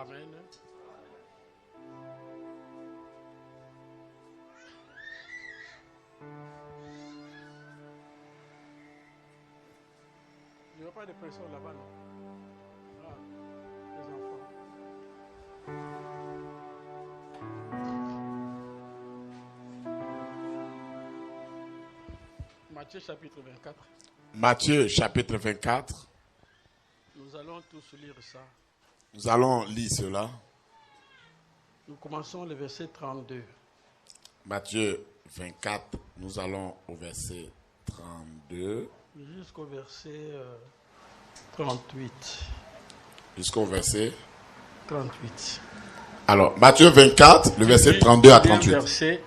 Amen. Il n'y a pas de pression là-bas, non? Ah, les enfants. Matthieu chapitre 24. Matthieu chapitre 24. Nous allons tous lire ça. Nous allons lire cela. Nous commençons le verset 32. Matthieu 24, nous allons au verset 32. Jusqu'au verset 38. Jusqu'au verset 38. Alors, Matthieu 24, le verset 32 à 38. Verset,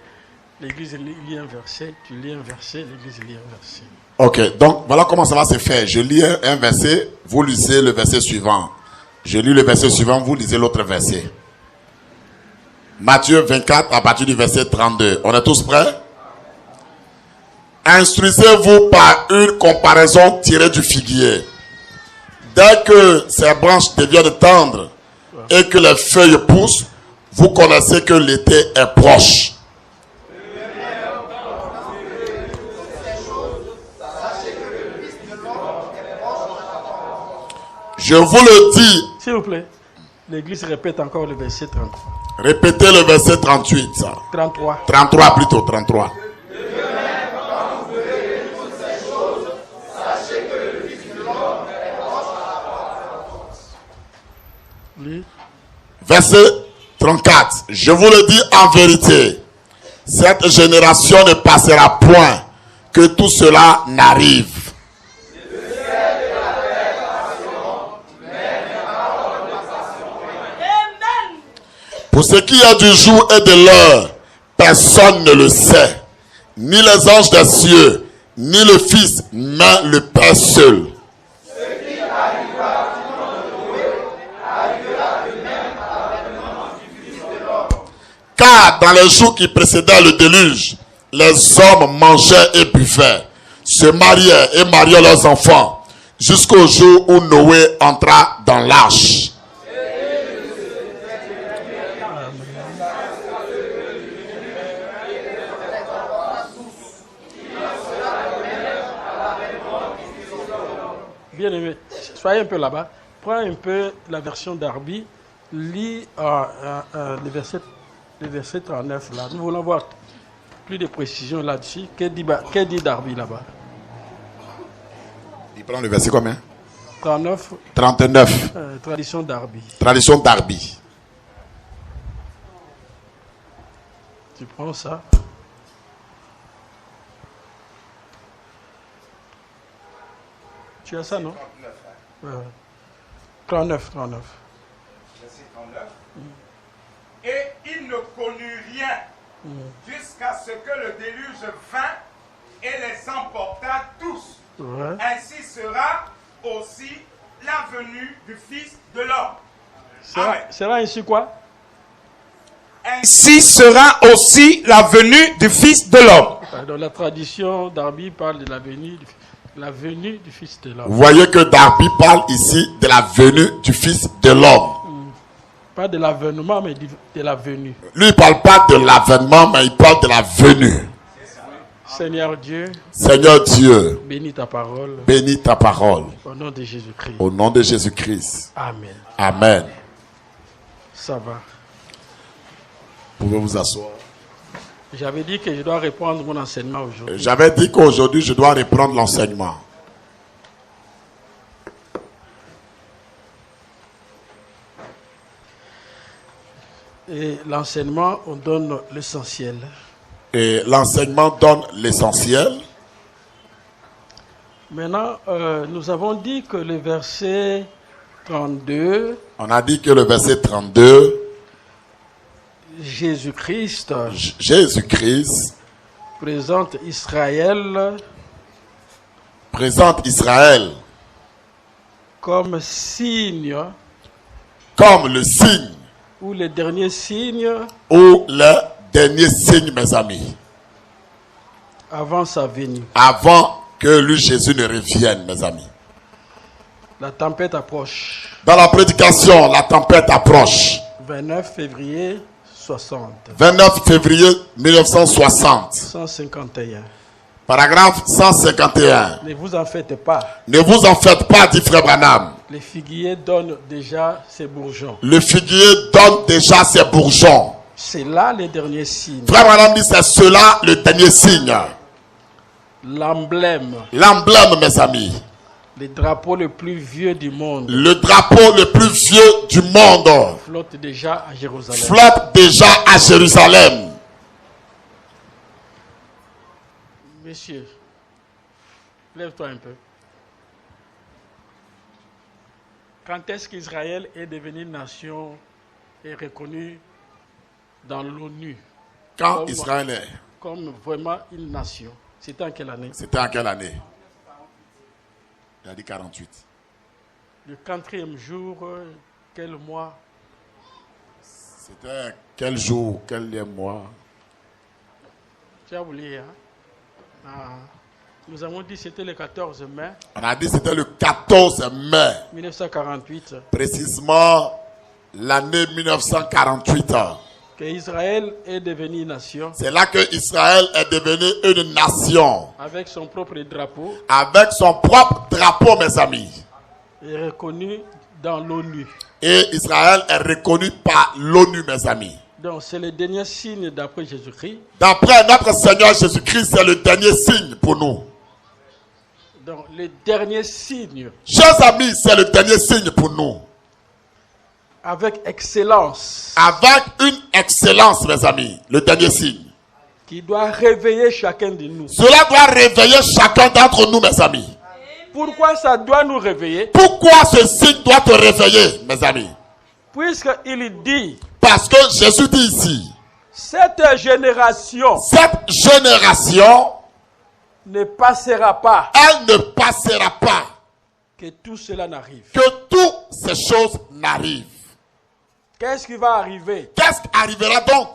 l'église lit un verset, tu lis un verset, l'église lit un verset. Ok, donc voilà comment ça va se faire. Je lis un verset, vous lisez le verset suivant. Je lis le verset suivant, vous lisez l'autre verset. Matthieu 24 à partir du verset 32. On est tous prêts? Instruisez-vous par une comparaison tirée du figuier. Dès que ses branches deviennent tendres et que les feuilles poussent, vous connaissez que l'été est proche. Je vous le dis. S'il vous plaît, l'église répète encore le verset 33. Répétez le verset 38. 33. 33 plutôt, 33. Verset 34. Je vous le dis en vérité, cette génération ne passera point que tout cela n'arrive. Pour ce qui est du jour et de l'heure, personne ne le sait, ni les anges des cieux, ni le Fils, mais le Père seul. Car dans les jours qui précédaient le déluge, les hommes mangeaient et buvaient, se mariaient et mariaient leurs enfants, jusqu'au jour où Noé entra dans l'arche. Bien-aimé, soyez un peu là-bas. Prends un peu la version d'Arby. Lis le verset 39 là. Nous voulons voir plus de précisions là-dessus. Qu'est dit Darby là-bas? Il prend le verset combien? 39. 39. Tradition d'Arby. Tradition d'Arby. Tu prends ça. Tu as ça, non? 39. 39. Verset 39. Et il ne connut rien jusqu'à ce que le déluge vint et les emporta tous. Ouais. Ainsi sera aussi la venue du Fils de l'homme. Sera ainsi quoi? Ainsi sera aussi la venue du Fils de l'homme. Donc la tradition d'Arby parle de la venue du Fils de l'homme. Vous voyez que Darby parle ici de la venue du Fils de l'homme. Pas de l'avènement, mais de la venue. Lui, il ne parle pas de l'avènement, mais il parle de la venue. Seigneur Dieu, bénis ta parole. Bénis ta parole. Au nom de Jésus-Christ. Au nom de Jésus-Christ. Amen. Amen. Ça va. Vous pouvez vous asseoir. J'avais dit que je dois reprendre mon enseignement aujourd'hui. J'avais dit qu'aujourd'hui, je dois reprendre l'enseignement. Et l'enseignement, on donne l'essentiel. Et l'enseignement donne l'essentiel. Maintenant, nous avons dit que le verset 32... On a dit que le verset 32... Jésus-Christ présente Israël comme signe, comme le signe, ou le dernier signe, mes amis, avant sa venue. Avant que lui, Jésus, ne revienne, mes amis. La tempête approche. Dans la prédication, la tempête approche. 29 février 60. 29 février 1960. 151. Paragraphe 151. Ne vous en faites pas. Ne vous en faites pas, dit Frère Branham. Les figuiers donnent déjà ses bourgeons. Le figuier donne déjà ses bourgeons. C'est là les derniers signes. Frère Branham dit, c'est cela le dernier signe. L'emblème. L'emblème, mes amis. Le drapeau le plus vieux du monde. Le drapeau le plus vieux du monde Flotte déjà à Jérusalem. flotte déjà à Jérusalem. Monsieur, lève-toi un peu. Quand est-ce qu'Israël est devenu nation et reconnu dans l'ONU Quand Israël est, comme vraiment une nation? C'était en quelle année? c'était en quelle année? Il a dit 48. Le 4e jour, quel mois? C'était quel jour, quel mois? Tu as oublié, hein? Ah. Nous avons dit que c'était le 14 mai On a dit que c'était le 14 mai, 1948 précisément l'année 1948. que Israël est devenu nation C'est là que Israël est devenu une nation avec son propre drapeau avec son propre drapeau, mes amis. et reconnu dans l'ONU. Et Israël est reconnu par l'ONU, mes amis. Donc c'est le dernier signe d'après Jésus-Christ. D'après notre Seigneur Jésus-Christ, c'est le dernier signe pour nous. Donc le dernier signe Chers amis, c'est le dernier signe pour nous. avec excellence Avec une excellence, mes amis, le dernier signe. qui doit réveiller chacun de nous. Cela doit réveiller chacun d'entre nous, mes amis. Pourquoi ça doit nous réveiller? Pourquoi ce signe doit te réveiller, mes amis? Puisqu'il dit, Parce que Jésus dit ici, cette génération cette génération, ne passera pas elle ne passera pas que tout cela n'arrive. que toutes ces choses n'arrivent. Qu'est-ce qui va arriver? Qu'est-ce qui arrivera donc?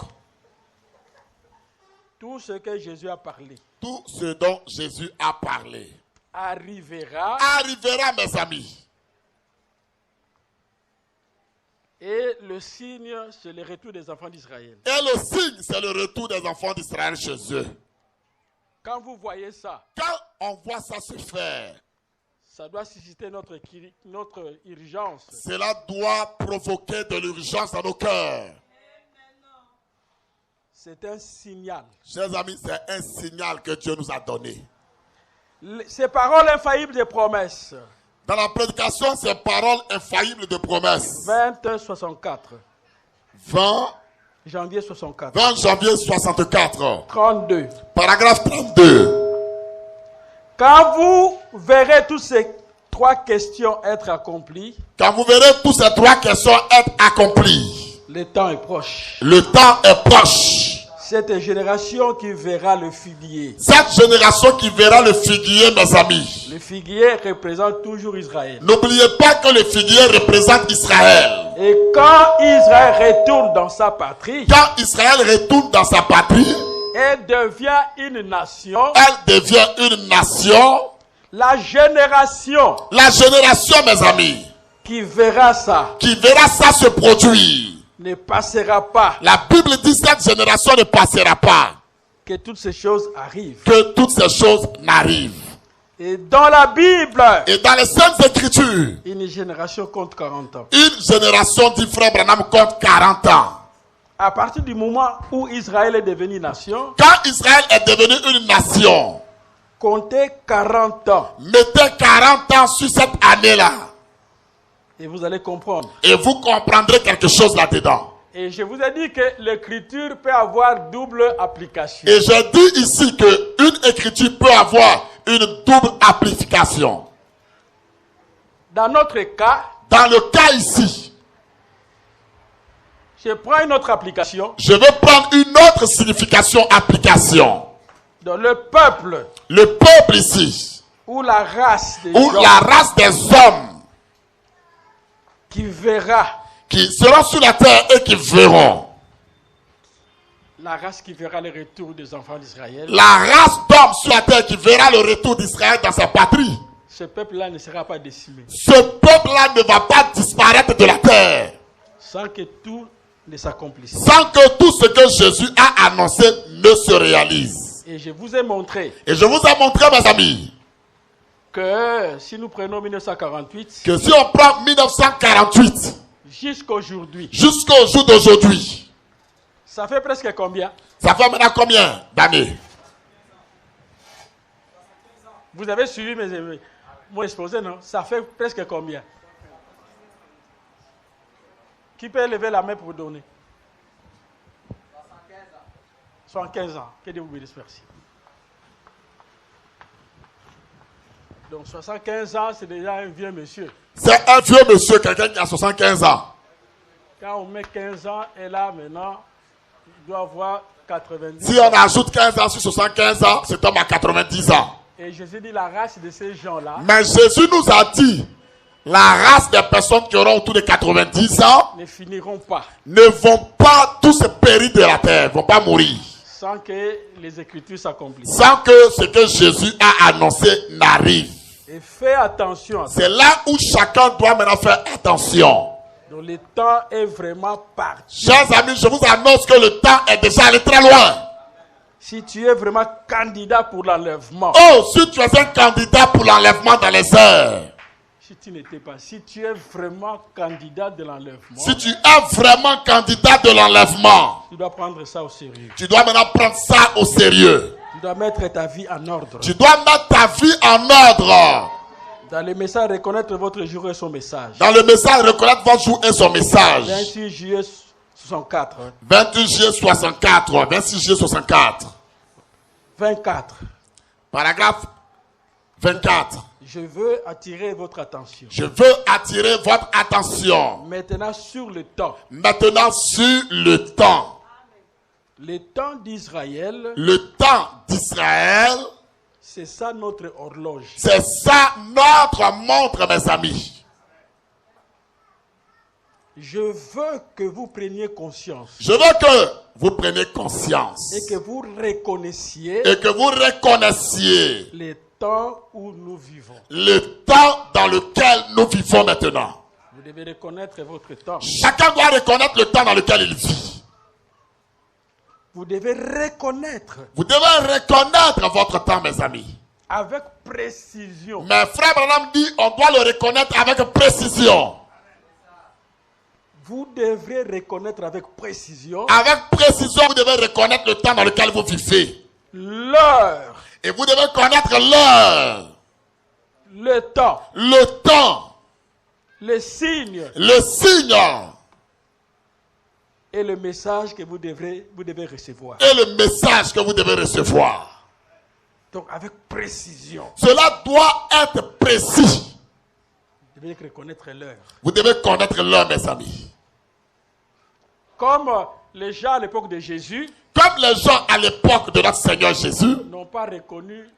Tout ce que Jésus a parlé Tout ce dont Jésus a parlé arrivera arrivera, mes amis. et le signe, c'est le retour des enfants d'Israël. Et le signe, c'est le retour des enfants d'Israël chez eux. Quand vous voyez ça, Quand on voit ça se faire, ça doit susciter notre urgence. cela doit provoquer de l'urgence dans nos cœurs. C'est un signal. Chers amis, c'est un signal que Dieu nous a donné. Ces paroles infaillibles des promesses. Dans la prédication, ces paroles infaillibles de promesses. 20-64. 20 Janvier 64. janvier 64. 32. Paragraphe 32. Quand vous verrez toutes ces 3 questions être accomplies, Quand vous verrez toutes ces 3 questions être accomplies, le temps est proche. le temps est proche. Cette génération qui verra le figuier. Cette génération qui verra le figuier, mes amis. Le figuier représente toujours Israël. N'oubliez pas que le figuier représente Israël. Et quand Israël retourne dans sa patrie, Quand Israël retourne dans sa patrie, elle devient une nation. elle devient une nation. La génération La génération, mes amis, qui verra ça qui verra ça se produire. ne passera pas La Bible dit que cette génération ne passera pas. que toutes ces choses arrivent. Que toutes ces choses n'arrivent. Et dans la Bible, Et dans les Saintes Écritures, une génération compte 40 ans. une génération, dit Frère Branham, compte 40 ans. À partir du moment où Israël est devenu nation, Quand Israël est devenu une nation, comptez 40 ans. mettez 40 ans sur cette année-là. Et vous allez comprendre. Et vous comprendrez quelque chose là-dedans. Et je vous ai dit que l'écriture peut avoir double application. Et je dis ici qu'une écriture peut avoir une double application. Dans notre cas, Dans le cas ici, je prends une autre application. je vais prendre une autre signification, application. Dans le peuple Le peuple ici, ou la race des ou gens la race des hommes qui verra, qui seront sur la terre et qui verront. la race qui verra le retour des enfants d'Israël, La race d'hommes sur la terre qui verra le retour d'Israël dans sa patrie. ce peuple-là ne sera pas décimé. Ce peuple-là ne va pas disparaître de la terre Sans que tout ne s'accomplisse. sans que tout ce que Jésus a annoncé ne se réalise. Et je vous ai montré Et je vous ai montré, mes amis, que si nous prenons 1948 que si on prend 1948 jusqu'aujourd'hui, jusqu'au jour d'aujourd'hui, ça fait presque combien? ça fait maintenant combien d'années? Vous avez suivi mon exposé, non? Ça fait presque combien? Qui peut lever la main pour donner? 75 ans. Que Dieu vous bénisse, merci. Donc 75 ans, c'est déjà un vieux monsieur. C'est un vieux monsieur, quelqu'un qui a 75 ans. Quand on met 15 ans, et là maintenant, il doit avoir 90 Si on ajoute 15 ans sur 75 ans, cet homme a 90 ans. Et Jésus dit la race de ces gens-là Mais Jésus nous a dit, la race des personnes qui auront autour de 90 ans ne finiront pas ne vont pas tous se périr de la terre, ne vont pas mourir, sans que les Écritures s'accomplissent. sans que ce que Jésus a annoncé n'arrive. Et fais attention à ça. C'est là où chacun doit maintenant faire attention. Donc le temps est vraiment parti. Chers amis, je vous annonce que le temps est déjà allé très loin. Si tu es vraiment candidat pour l'enlèvement, Oh, si tu es un candidat pour l'enlèvement dans les airs, si tu n'étais pas, si tu es vraiment candidat de l'enlèvement, si tu es vraiment candidat de l'enlèvement, tu dois prendre ça au sérieux. tu dois maintenant prendre ça au sérieux. Tu dois mettre ta vie en ordre. Tu dois mettre ta vie en ordre. Dans le message, reconnaître votre jour et son message. Dans le message, reconnaître votre jour et son message. 26 juillet 64. 28 juillet 64. 26 juillet 64. 24. Paragraphe 24. Je veux attirer votre attention. Je veux attirer votre attention Maintenant sur le temps. maintenant sur le temps. Le temps d'Israël, Le temps d'Israël, c'est ça notre horloge. c'est ça notre montre, mes amis. Je veux que vous preniez conscience Je veux que vous preniez conscience et que vous reconnaissiez et que vous reconnaissiez le temps où nous vivons. le temps dans lequel nous vivons maintenant. Vous devez reconnaître votre temps. Chacun doit reconnaître le temps dans lequel il vit. Vous devez reconnaître Vous devez reconnaître votre temps, mes amis. avec précision. Mais frère Branham dit, on doit le reconnaître avec précision. Vous devrez reconnaître avec précision Avec précision, vous devez reconnaître le temps dans lequel vous vivez. l'heure, Et vous devez connaître l'heure, le temps, le signe le signe et le message que vous devez recevoir. et le message que vous devez recevoir. Donc avec précision. Cela doit être précis. Vous devez reconnaître l'heure. Vous devez connaître l'heure, mes amis. Comme les gens à l'époque de Jésus Comme les gens à l'époque de notre Seigneur Jésus, n'ont pas reconnu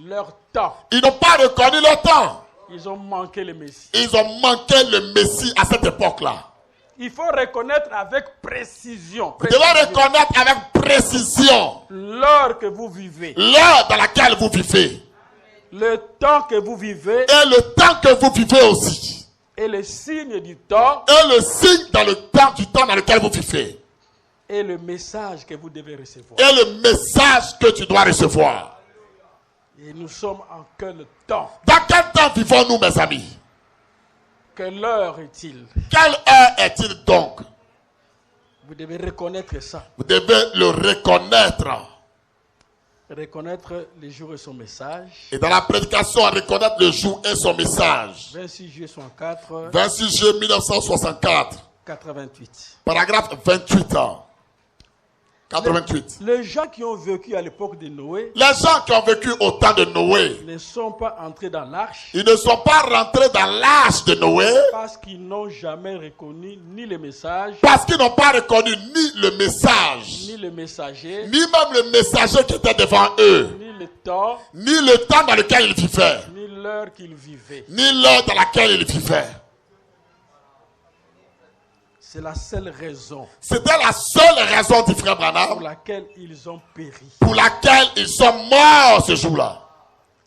leur temps. ils n'ont pas reconnu leur temps. Ils ont manqué le Messie. Ils ont manqué le Messie à cette époque-là. Il faut reconnaître avec précision. Vous devez reconnaître avec précision l'heure que vous vivez. l'heure dans laquelle vous vivez. Le temps que vous vivez Et le temps que vous vivez aussi. et le signe du temps Et le signe dans le temps du temps dans lequel vous vivez. et le message que vous devez recevoir. Et le message que tu dois recevoir. Et nous sommes en quel temps? Dans quel temps vivons-nous, mes amis? Quelle heure est-il? Quelle heure est-il donc? Vous devez reconnaître ça. Vous devez le reconnaître. Reconnaître les jours et son message. Et dans la prédication, reconnaître le jour et son message. 26 juillet 64, 26 juillet 1964. 88. Paragraphe 28 ans. 88. Les gens qui ont vécu à l'époque de Noé Les gens qui ont vécu au temps de Noé, ne sont pas entrés dans l'arche ils ne sont pas rentrés dans l'âge de Noé parce qu'ils n'ont jamais reconnu ni le message, parce qu'ils n'ont pas reconnu ni le message, ni le messager, ni même le messager qui était devant eux, ni le temps, ni le temps dans lequel ils vivaient, ni l'heure qu'ils vivaient. ni l'heure dans laquelle ils vivaient. C'est la seule raison C'était la seule raison du frère pour Branham laquelle ils ont péri. pour laquelle ils sont morts ce jour-là.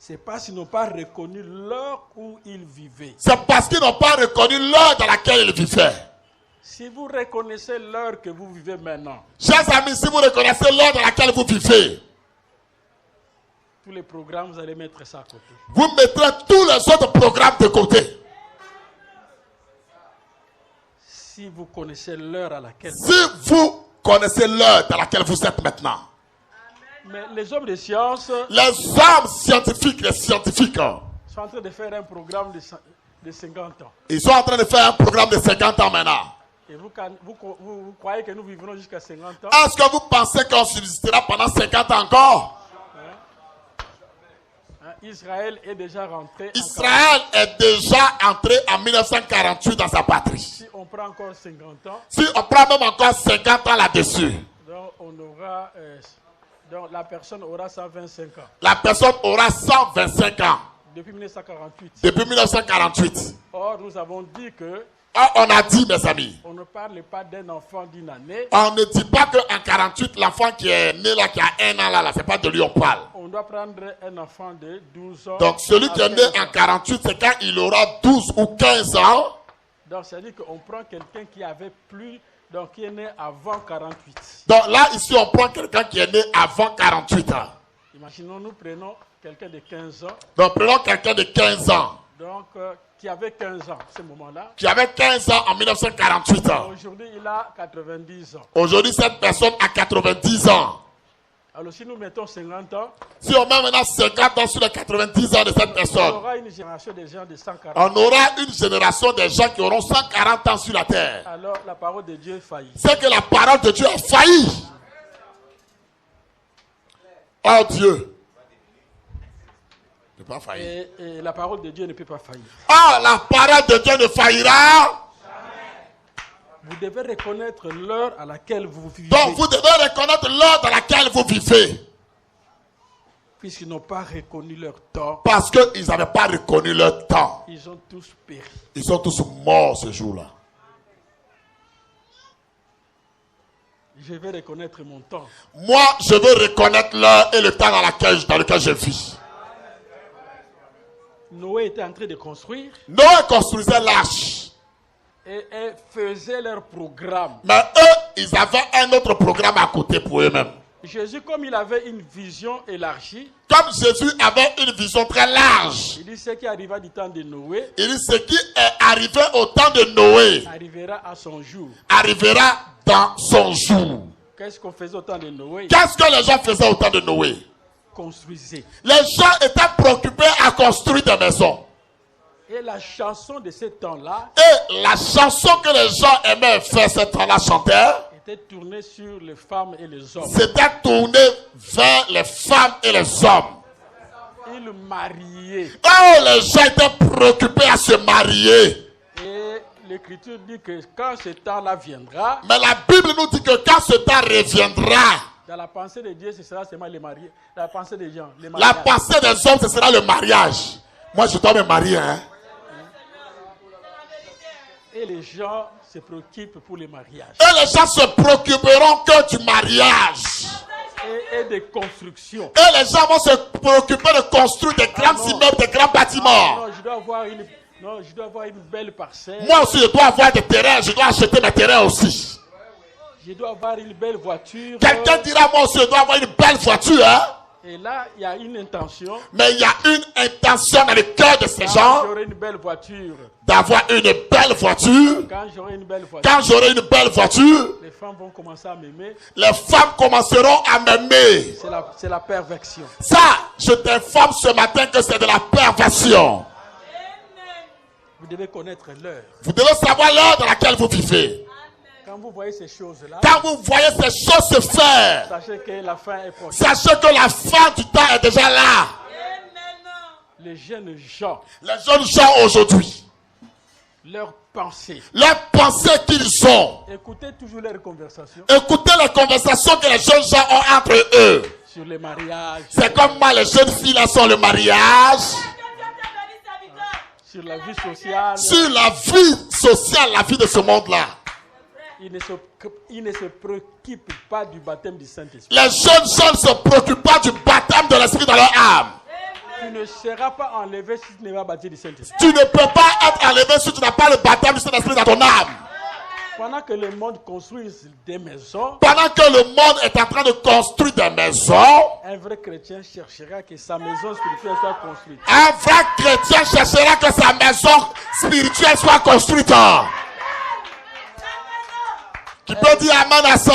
C'est parce qu'ils n'ont pas reconnu l'heure où ils vivaient. C'est parce qu'ils n'ont pas reconnu l'heure dans laquelle ils vivaient. Si vous reconnaissez l'heure que vous vivez maintenant, Chers amis, si vous reconnaissez l'heure dans laquelle vous vivez, tous les programmes, vous allez mettre ça à côté. vous mettrez tous les autres programmes de côté. Si vous connaissez l'heure à laquelle... Si vous connaissez l'heure dans laquelle vous êtes maintenant. Mais les hommes de science Les hommes scientifiques, les scientifiques, sont en train de faire un programme de 50 ans. ils sont en train de faire un programme de 50 ans maintenant. Et vous croyez que nous vivrons jusqu'à 50 ans? Est-ce que vous pensez qu'on subsistera pendant 50 ans encore? Israël est déjà rentré. Israël est déjà entré en 1948 dans sa patrie. Si on prend encore 50 ans, Si on prend même encore 50 ans là-dessus, donc on aura, donc la personne aura 125 ans. la personne aura 125 ans Depuis 1948. depuis 1948. Or, nous avons dit que Or, on a dit, mes amis, on ne parle pas d'un enfant d'une année. on ne dit pas qu'en 48, l'enfant qui est né là, qui a 1 an là, c'est pas de lui on parle. On doit prendre un enfant de 12 ans. Donc celui qui est né en 48, c'est quand il aura 12 ou 15 ans. Donc, c'est-à-dire qu'on prend quelqu'un qui avait plus, donc qui est né avant 48. Donc là, ici, on prend quelqu'un qui est né avant 48 ans. Imaginons, nous prenons quelqu'un de 15 ans, Donc prenons quelqu'un de 15 ans, donc qui avait 15 ans à ce moment-là. qui avait 15 ans en 1948 ans. Aujourd'hui, il a 90 ans. Aujourd'hui, cette personne a 90 ans. Alors, si nous mettons 50 ans, Si on met maintenant 50 ans sur les 90 ans de cette on personne, aura une génération de gens de 140 on aura une génération de gens qui auront 140 ans sur la terre. Alors, la parole de Dieu faillit. C'est que la parole de Dieu a failli. Oh Dieu. Ne peut pas faillir. Et la parole de Dieu ne peut pas faillir. Oh, la parole de Dieu ne faillira. Vous devez reconnaître l'heure à laquelle vous vivez. Donc vous devez reconnaître l'heure dans laquelle vous vivez. Puisqu'ils n'ont pas reconnu leur temps, Parce qu'ils n'avaient pas reconnu leur temps. ils ont tous péri. Ils sont tous morts ce jour-là. Je vais reconnaître mon temps. Moi, je veux reconnaître l'heure et le temps dans lequel je vis. Noé était en train de construire Noé construisait l'arche. et faisait leur programme. Mais eux, ils avaient un autre programme à côté pour eux-mêmes. Jésus, comme il avait une vision élargie, Comme Jésus avait une vision très large, il dit ce qui arriva du temps de Noé il dit ce qui est arrivé au temps de Noé arrivera à son jour. arrivera dans son jour. Qu'est-ce qu'on faisait au temps de Noé? Qu'est-ce que les gens faisaient au temps de Noé? Construisait. Les gens étaient préoccupés à construire des maisons. Et la chanson de ce temps-là Et la chanson que les gens aimaient faire ce temps-là chanter, était tournée sur les femmes et les hommes. c'était tourné vers les femmes et les hommes. Ils mariaient. Oh, les gens étaient préoccupés à se marier. Et l'Écriture dit que quand ce temps-là viendra, Mais la Bible nous dit que quand ce temps reviendra, dans la pensée de Dieu, ce sera seulement les mariés. La pensée des gens, les la mariages. pensée des hommes, ce sera le mariage. Moi, je dois me marier. Hein? Et les gens se préoccupent pour les mariages. Et les gens se préoccuperont que du mariage. Et des constructions. Et les gens vont se préoccuper de construire des grands non. immeubles, des grands bâtiments. Non, je dois avoir une belle parcelle. Moi aussi, je dois avoir des terrains. Je dois acheter mes terrains aussi. Je dois avoir une belle voiture. Quelqu'un dira, moi aussi, je dois avoir une belle voiture. Hein? Et là, il y a une intention. Mais il y a une intention dans le cœur de ces Quand gens j'aurai une belle voiture. d'avoir une belle voiture. Quand j'aurai une belle voiture. Quand j'aurai une belle voiture, Les femmes vont commencer à m'aimer. les femmes commenceront à m'aimer. C'est la perversion. Ça, je t'informe ce matin que c'est de la perversion. Vous devez connaître l'heure. Vous devez savoir l'heure dans laquelle vous vivez. Quand vous voyez ces choses-là, Quand vous voyez ces choses se faire, sachez que la fin est proche. sachez que la fin du temps est déjà là. Les jeunes gens, Les jeunes gens aujourd'hui, leurs pensées, les pensées qu'ils ont, écoutez toujours leurs conversations écoutez les conversations que les jeunes gens ont entre eux. sur les mariages, C'est comme moi, les jeunes filles là sont le mariage, sur la vie sociale. sur la vie sociale, la vie de ce monde-là. Ils ne se préoccupent pas du baptême du Saint-Esprit. Les jeunes gens ne se préoccupent pas du baptême de l'esprit dans leur âme. Tu ne seras pas enlevé si tu n'es pas baptisé du Saint-Esprit. Tu ne peux pas être enlevé si tu n'as pas le baptême du Saint-Esprit dans ton âme. Pendant que le monde construit des maisons, Pendant que le monde est en train de construire des maisons, un vrai chrétien cherchera que sa maison spirituelle soit construite. un vrai chrétien cherchera que sa maison spirituelle soit construite. Qui peut dire amen à ça?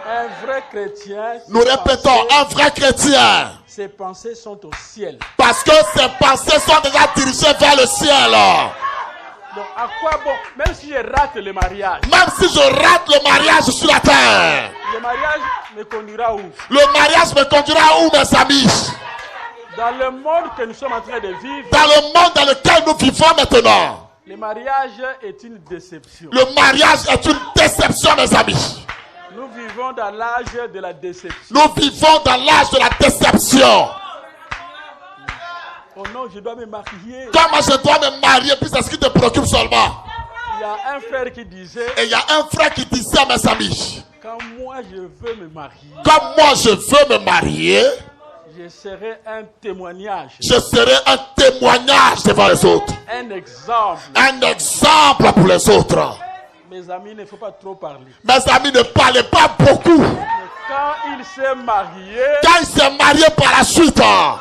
Un vrai chrétien, Nous répétons, un vrai chrétien. ses pensées sont au ciel. Parce que ses pensées sont déjà dirigées vers le ciel. Donc à quoi bon, même si je rate le mariage, Même si je rate le mariage sur la terre, le mariage me conduira où? le mariage me conduira où, mes amis? Dans le monde que nous sommes en train de vivre, Dans le monde dans lequel nous vivons maintenant, le mariage est une déception. le mariage est une déception, mes amis. Nous vivons dans l'âge de la déception. Nous vivons dans l'âge de la déception. Oh non, je dois me marier. Comment je dois me marier, puis c'est ce qui te préoccupe seulement. Il y a un frère qui disait, Et il y a un frère qui disait à mes amis, quand moi je veux me marier, comme moi je veux me marier, je serai un témoignage, je serai un témoignage devant les autres. un exemple. Un exemple pour les autres. Mes amis, il ne faut pas trop parler. Mes amis, ne parlez pas beaucoup. Mais quand il s'est marié, Quand il s'est marié par la suite, ah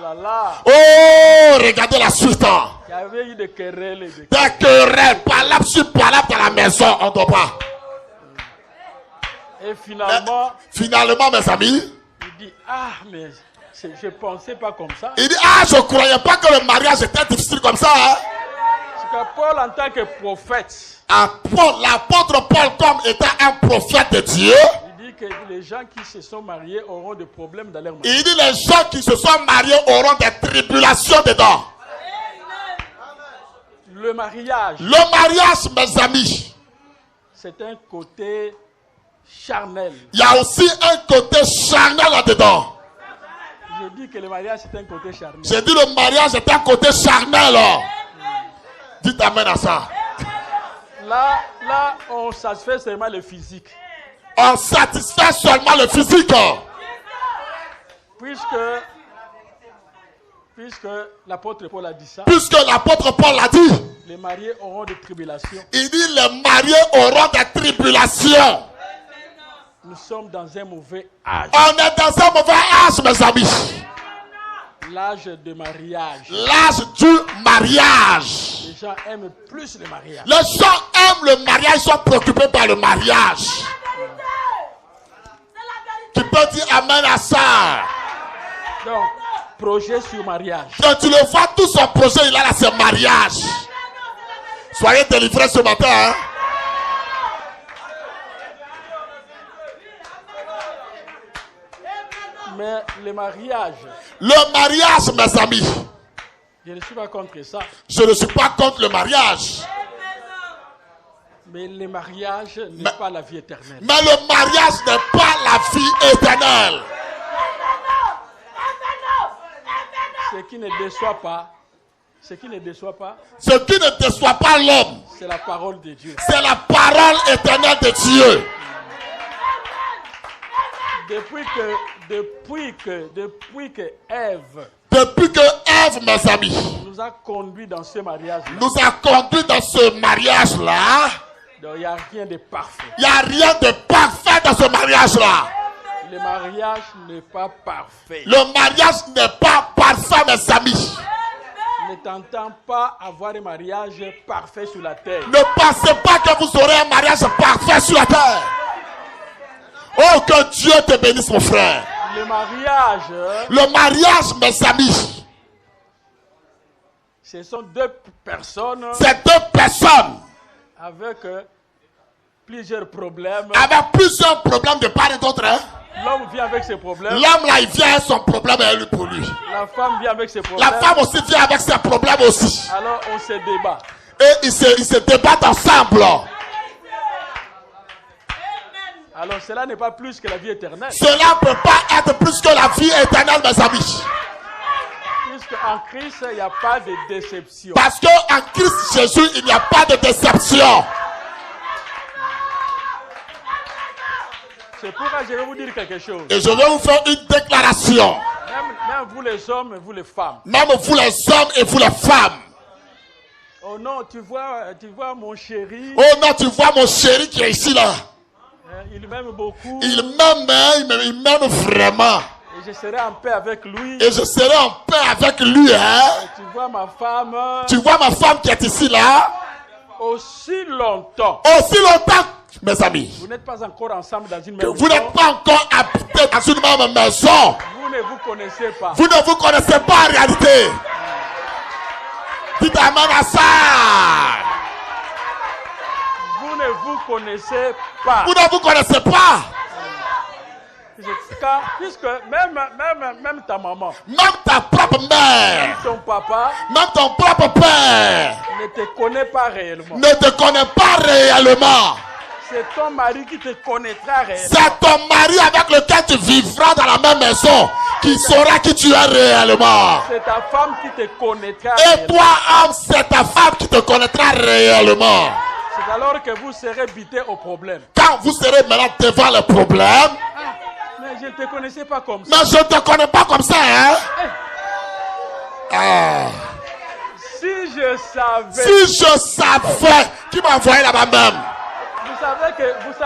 là là, oh, regardez la suite. il y avait eu des querelles. Et des... Des querelles, palabre sur palabre dans la maison, on ne doit pas. Et Finalement, mes amis, il dit, ah, mais je ne pensais pas comme ça. il dit, ah, je ne croyais pas que le mariage était difficile comme ça. Hein? Parce que Paul, en tant que prophète, L'apôtre Paul, comme étant un prophète de Dieu, il dit que les gens qui se sont mariés auront des problèmes dans leur mariage. il dit, les gens qui se sont mariés auront des tribulations dedans. Le mariage, Le mariage, mes amis, c'est un côté charnel. il y a aussi un côté charnel là-dedans. Je dis que le mariage, c'est un côté charnel. J'ai dit le mariage est un côté charnel. Dites amen à ça. Là, on satisfait seulement le physique. On satisfait seulement le physique. Puisque l'apôtre Paul a dit ça, Puisque l'apôtre Paul l'a dit, les mariés auront des tribulations. il dit les mariés auront des tribulations. Nous sommes dans un mauvais âge. On est dans un mauvais âge, mes amis. L'âge de mariage. L'âge du mariage. Les gens aiment plus le mariage. Les gens aiment le mariage, ils sont préoccupés par le mariage. Tu peux dire amen à ça. Donc, projet sur mariage. Donc tu le vois, tout son projet, il a là, c'est mariage. Soyez délivrés ce matin. Hein? Mais le mariage, mes amis, je ne suis pas contre ça. je ne suis pas contre le mariage. Mais le mariage n'est pas la vie éternelle. Mais le mariage n'est pas la vie éternelle. Ce qui ne déçoit pas, ce qui ne déçoit pas l'homme, c'est la parole de Dieu. C'est la parole éternelle de Dieu. Depuis que Ève mes amis, nous a conduits dans ce mariage-là, donc il n'y a rien de parfait. Il n'y a rien de parfait dans ce mariage-là. Le mariage n'est pas parfait. Le mariage n'est pas parfait, mes amis. Ne t'entends pas avoir un mariage parfait sur la terre. Ne pensez pas que vous aurez un mariage parfait sur la terre. Oh, que Dieu te bénisse, mon frère. Le mariage, mes amis, ce sont deux personnes. C'est deux personnes avec plusieurs problèmes. Avec plusieurs problèmes de part et d'autre. Hein? L'homme vient avec ses problèmes. L'homme là, il vient avec son problème et lui pour lui. La femme vient avec ses problèmes. La femme aussi vient avec ses problèmes aussi. Alors on se débat. Et ils se débattent ensemble. Alors cela n'est pas plus que la vie éternelle. Cela ne peut pas être plus que la vie éternelle, mes amis. Puisqu'en Christ, il n'y a pas de déception. Parce qu'en Christ Jésus, il n'y a pas de déception. C'est pourquoi je vais vous dire quelque chose. Et je vais vous faire une déclaration. Même vous les hommes et vous les femmes. Même vous les hommes et vous les femmes. Oh non, tu vois mon chéri. Oh non, tu vois mon chéri qui est ici là. Il m'aime beaucoup. Il m'aime vraiment. Et je serai en paix avec lui. Et je serai en paix avec lui, hein. Tu vois ma femme. Tu vois ma femme qui est ici là. Aussi longtemps. Aussi longtemps, mes amis. Vous n'êtes pas encore ensemble dans une même maison. Vous n'êtes pas encore habité dans une même maison. Vous ne vous connaissez pas. Vous ne vous connaissez pas en réalité. Dites amen à ça. Vous ne vous connaissez pas. Vous ne vous connaissez pas. Puisque même ta maman, Même ta propre mère, ton papa, même ton propre père ne te connaît pas réellement. ne te connaît pas réellement. C'est ton mari qui te connaîtra réellement. C'est ton mari avec lequel tu vivras dans la même maison qui saura qui tu es réellement. C'est ta femme qui te connaîtra Et réellement. toi, homme, c'est ta femme qui te connaîtra réellement. C'est alors que vous serez buté au problème. Quand vous serez maintenant devant le problème, Mais je ne te connaissais pas comme ça. mais je ne te connais pas comme ça, hein? Ah. Si je savais, Si je savais qui m'a envoyé là-bas même. vous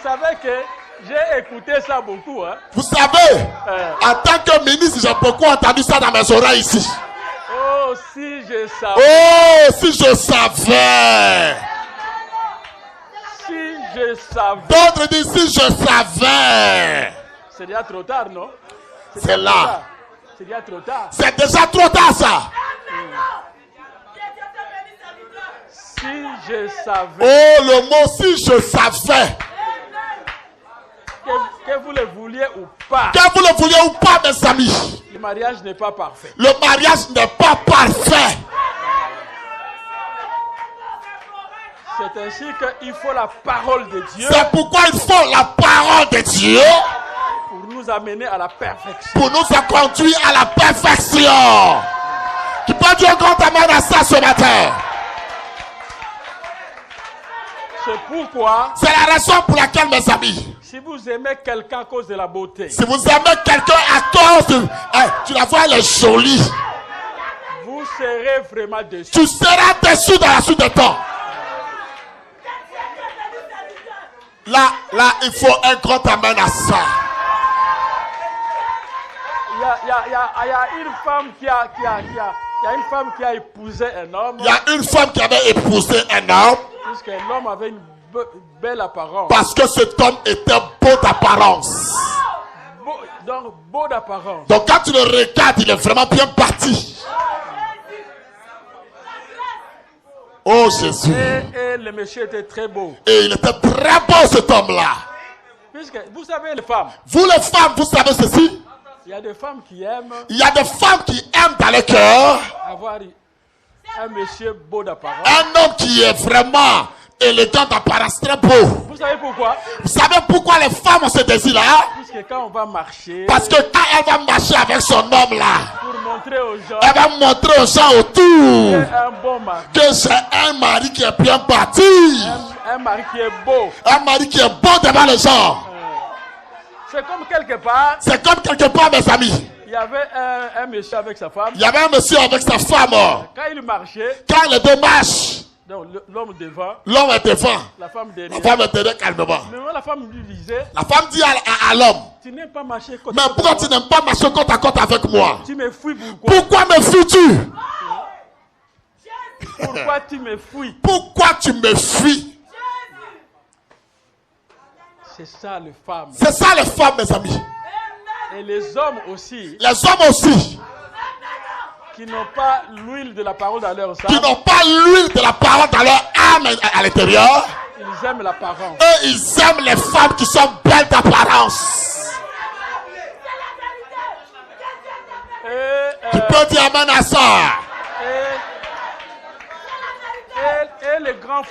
savez que j'ai écouté ça beaucoup, hein. Vous savez, en tant que ministre, j'ai beaucoup entendu ça dans mes oreilles ici. Oh, si je savais, Oh, si je savais. si je savais. D'autres disent si je savais. C'est déjà trop tard, non? C'est déjà là. trop tard. C'est déjà trop tard. C'est déjà trop tard ça. Si je savais Oh, le mot si je savais. que vous le vouliez ou pas, Que vous le vouliez ou pas, mes amis, le mariage n'est pas parfait. le mariage n'est pas parfait. C'est ainsi qu'il faut la parole de Dieu C'est pourquoi il faut la parole de Dieu pour nous amener à la perfection. pour nous conduire à la perfection. Tu peux dire un grand amen à ça ce matin. C'est pourquoi, C'est la raison pour laquelle, mes amis, si vous aimez quelqu'un à cause de la beauté, si vous aimez quelqu'un à cause de... tu la vois, elle est jolie. vous serez vraiment déçus. Tu seras déçu dans la suite des temps. Là, il faut un grand amen à ça. Il y a une femme qui a épousé un homme, Il y a une femme qui avait épousé un homme puisque l'homme avait une belle apparence. parce que cet homme était beau d'apparence. Donc, beau d'apparence. Donc quand tu le regardes, il est vraiment bien parti. Oh Jésus. Et le monsieur était très beau. Et il était très beau cet homme-là. Puisque, vous savez, les femmes, Vous les femmes, vous savez ceci? il y a des femmes qui aiment Il y a des femmes qui aiment dans le cœur avoir un monsieur beau d'apparence. un homme qui est vraiment élégant d'apparence, très beau. Vous savez pourquoi? Vous savez pourquoi les femmes ont ce désir-là? Puisque quand on va marcher, Parce que quand elle va marcher avec son homme-là, pour montrer aux gens elle va montrer aux gens autour un bon mari, que c'est un mari qui est bien parti. un mari qui est beau. Un mari qui est beau devant les gens. C'est comme quelque part, C'est comme quelque part, mes amis. il y avait un monsieur avec sa femme. Il y avait un monsieur avec sa femme. Quand il marchait, Quand les deux marchent, donc l'homme devant, l'homme est devant. la femme derrière. La femme est derrière calmement. Mais moi, la femme lui disait, La femme dit à l'homme, tu n'aimes pas marcher côte mais à côte pourquoi avec tu moi? n'aimes pas marcher côte à côte avec moi? Tu me fouilles pourquoi? Pourquoi me fuis-tu? Pourquoi tu me fouilles? Pourquoi tu me fuis? C'est ça les femmes. C'est ça les femmes, mes amis. Et les hommes aussi, Les hommes aussi, qui n'ont pas l'huile de la parole dans leur qui âme, n'ont pas l'huile de la parole dans leur âme à l'intérieur, ils aiment l'apparence. eux, ils aiment les femmes qui sont belles d'apparence. Tu peux dire amen à ça. Et les grands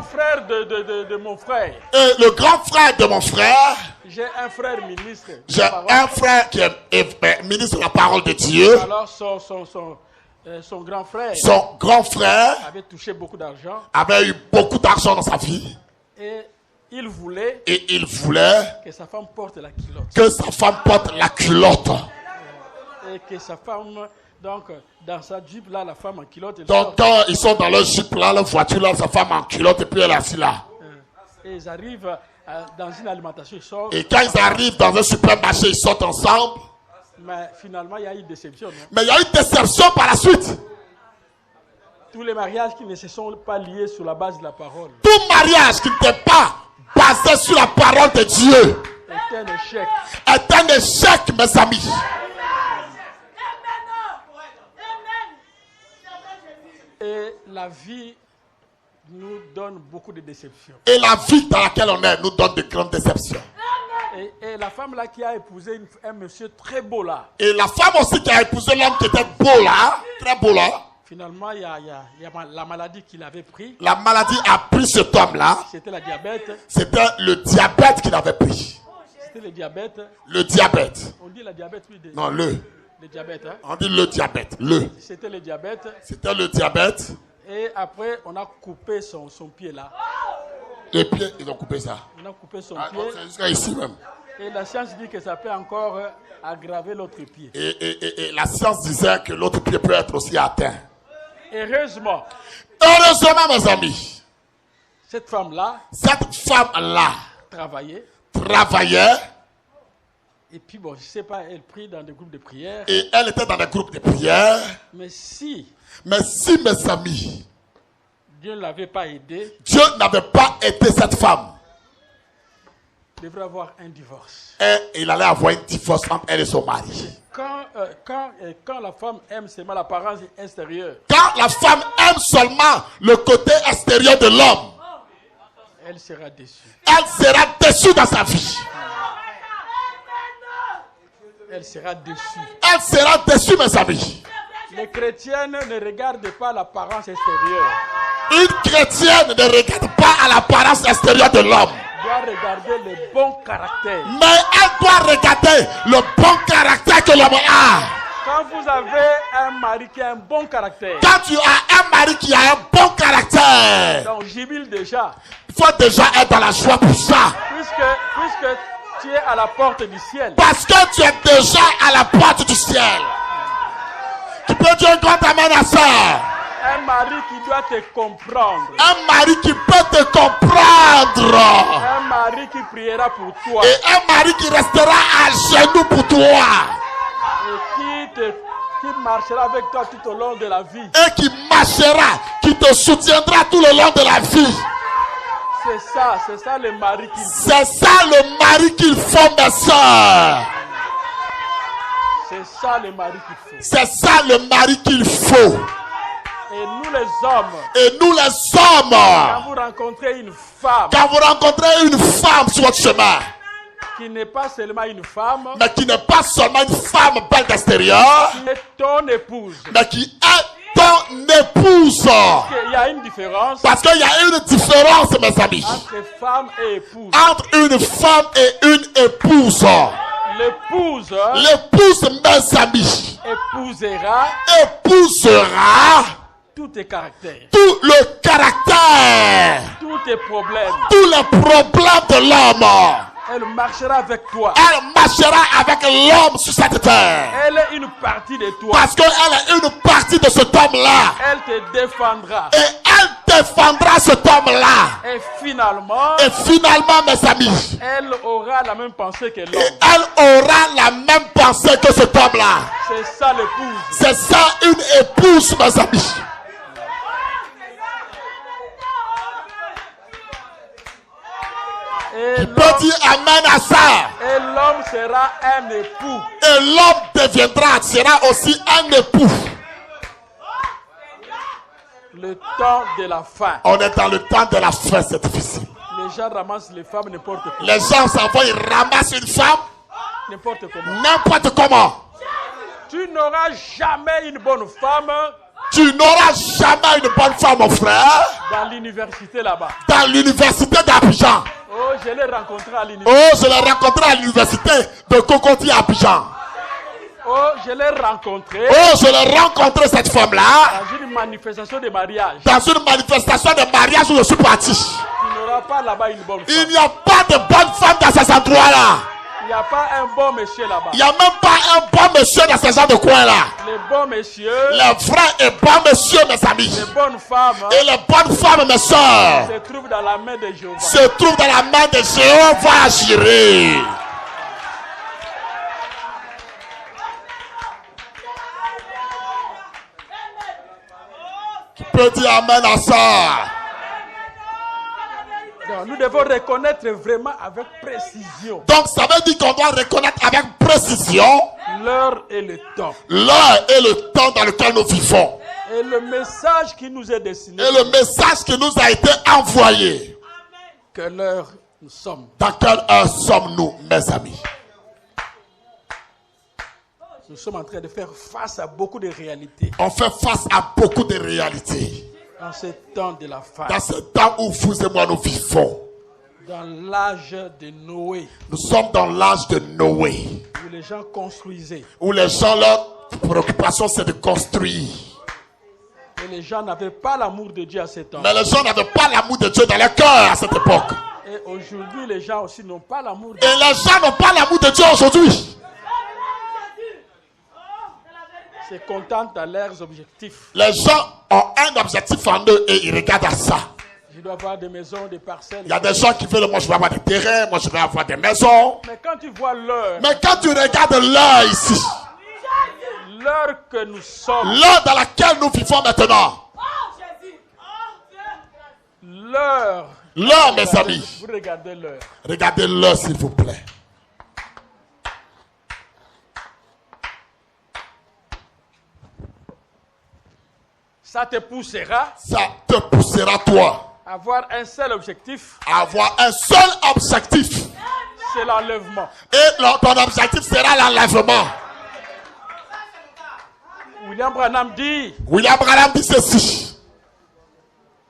frères de mon frère. Et le grand frère de mon frère, J'ai un frère ministre. j'ai un frère qui est ministre de la parole de Dieu. Alors son grand frère Son grand frère avait touché beaucoup d'argent avait eu beaucoup d'argent dans sa vie. et il voulait Et il voulait que sa femme porte la culotte. que sa femme porte la culotte. Et que sa femme, donc, dans sa Jeep, là, la femme en culotte. Elle Donc sort. quand ils sont dans leur jeep là, leur voiture là, sa femme en culotte et puis elle est assise là. Et ils arrivent dans une alimentation, ils sortent. Et quand ils arrivent dans un supermarché, ils sortent ensemble. Mais finalement, il y a eu une déception. Non? Mais il y a eu une déception par la suite. Tous les mariages qui ne se sont pas liés sur la base de la parole Tout mariage qui n'était pas basé sur la parole de Dieu est un échec. est un échec, mes amis. Et la vie nous donne beaucoup de déceptions. Et la vie dans laquelle on est nous donne de grandes déceptions. Et la femme là qui a épousé un monsieur très beau là, Et la femme aussi qui a épousé l'homme qui était beau là, très beau là, finalement il y a la maladie qu'il avait pris, la maladie a pris cet homme-là. c'était la diabète. C'était le diabète qu'il avait pris. C'était le diabète. Le diabète. On dit la diabète, oui. Non, Le diabète, hein. On dit le diabète. C'était le diabète. C'était le diabète. Et après, on a coupé son pied là. Les pieds, ils ont coupé ça. On a coupé son Ah, pied. c'est jusqu'à ici même. Et la science dit que ça peut encore aggraver l'autre pied. Et la science disait que l'autre pied peut être aussi atteint. Heureusement, Heureusement, mes amis, cette femme-là cette femme-là travaillait et puis bon, je sais pas, elle prie dans des groupes de prière. et elle était dans des groupes de prière. Mais si Mais si, mes amis, Dieu ne l'avait pas aidée, Dieu n'avait pas aidé cette femme, il devrait avoir un divorce. et il allait avoir un divorce entre elle et son mari. Quand la femme aime seulement l'apparence extérieure, Quand la femme aime seulement le côté extérieur de l'homme, elle sera déçue. elle sera déçue dans sa vie. Elle sera déçue. Elle sera déçue, mes amis. Les chrétiennes ne regardent pas l'apparence extérieure. Une chrétienne ne regarde pas à l'apparence extérieure de l'homme, Doit regarder le bon caractère. mais elle doit regarder le bon caractère que l'homme a. Quand vous avez un mari qui a un bon caractère, Quand tu as un mari qui a un bon caractère, donc jubile déjà, il faut déjà être dans la joie pour ça. puisque tu es à la porte du ciel. Parce que tu es déjà à la porte du ciel. Tu peux dire un grand amen à ça. Un mari qui doit te comprendre. Un mari qui peut te comprendre. Un mari qui priera pour toi. Et un mari qui restera à genoux pour toi. Et qui marchera avec toi tout au long de la vie. Et qui marchera, qui te soutiendra tout le long de la vie. C'est ça le mari qu'il faut. C'est ça le mari qu'il faut, mes soeurs. C'est ça le mari qu'il faut. C'est ça le mari qu'il faut. Et nous les hommes, Et nous les hommes, quand vous rencontrez une femme quand vous rencontrez une femme sur votre chemin, qui n'est pas seulement une femme, mais qui n'est pas seulement une femme belle d'extérieur, qui est ton épouse, mais qui est ton épouse. il y a une différence Parce qu'il y a une différence, mes amis, entre femme et épouse. entre une femme et une épouse. L'épouse L'épouse, mes amis, épousera tous tes caractères, tout le caractère, tous tes problèmes. tous les problèmes de l'homme. Elle marchera avec toi. Elle marchera avec l'homme sur cette terre. Elle est une partie de toi. Parce qu'elle est une partie de cet homme-là. Elle te défendra. Et elle défendra cet homme-là. Et finalement, Et finalement, mes amis, elle aura la même pensée que et l'homme. elle aura la même pensée que cet homme-là. C'est ça l'épouse. C'est ça une épouse, mes amis. Et Tu peux dire amen à ça. l'homme sera un époux. Et l'homme deviendra, sera aussi un époux. Le temps de la fin. On est dans le temps de la fin, c'est difficile. Les gens ramassent les femmes n'importe comment. Les gens s'en vont, ils ramassent une femme N'importe comment. n'importe comment. Tu n'auras jamais une bonne femme Tu n'auras jamais une bonne femme, mon frère, dans l'université là-bas. dans l'université d'Abidjan. Oh, je l'ai rencontré à l'université. Oh, je l'ai rencontré à l'université de Cocody à Abidjan. Oh, je l'ai rencontré Oh, je l'ai rencontré cette femme-là dans une manifestation de mariage. dans une manifestation de mariage où je suis parti. Tu aura pas là-bas une bonne Il femme. n'y a pas de bonne femme dans ces endroits-là. Il n'y a pas un bon monsieur là-bas. Il n'y a même pas un bon monsieur dans ce genre de coin-là. Les bons messieurs, Les vrais et bons messieurs, mes amis, les bonnes femmes et les bonnes femmes, mes soeurs, se trouvent dans la main de Jéhovah. se trouvent dans la main de Jéhovah Jireh. Tu peux dire amen à ça. Donc, nous devons reconnaître vraiment avec précision Donc ça veut dire qu'on doit reconnaître avec précision l'heure et le temps. l'heure et le temps dans lequel nous vivons. Et le message qui nous est destiné, Et le message qui nous a été envoyé. que l'heure nous sommes. Dans quelle heure sommes-nous, mes amis? Nous sommes en train de faire face à beaucoup de réalités On fait face à beaucoup de réalités. en ce temps de la fin, Dans ce temps où vous et moi nous vivons, dans l'âge de Noé, nous sommes dans l'âge de Noé, où les gens construisaient où les gens, leur préoccupation c'est de construire. et les gens n'avaient pas l'amour de Dieu à ce temps. Mais les gens n'avaient pas l'amour de Dieu dans leur cœur à cette époque. Et aujourd'hui, les gens aussi n'ont pas l'amour de Et les gens n'ont pas l'amour de Dieu aujourd'hui. se contentent dans leurs objectifs. Les gens ont un objectif en eux et ils regardent à ça. Je dois avoir des maisons, des parcelles. Il y a des gens qui veulent, moi je vais avoir des terrains, moi je vais avoir des maisons. Mais quand tu vois l'heure, Mais quand tu regardes l'heure ici, l'heure que nous sommes, l'heure dans laquelle nous vivons maintenant, l'heure, l'heure mes amis, vous regardez l'heure. regardez l'heure s'il vous plaît. Ça te poussera Ça te poussera toi à avoir un seul objectif, à avoir un seul objectif. c'est l'enlèvement. Et ton objectif sera l'enlèvement. William Branham dit, William Branham dit ceci.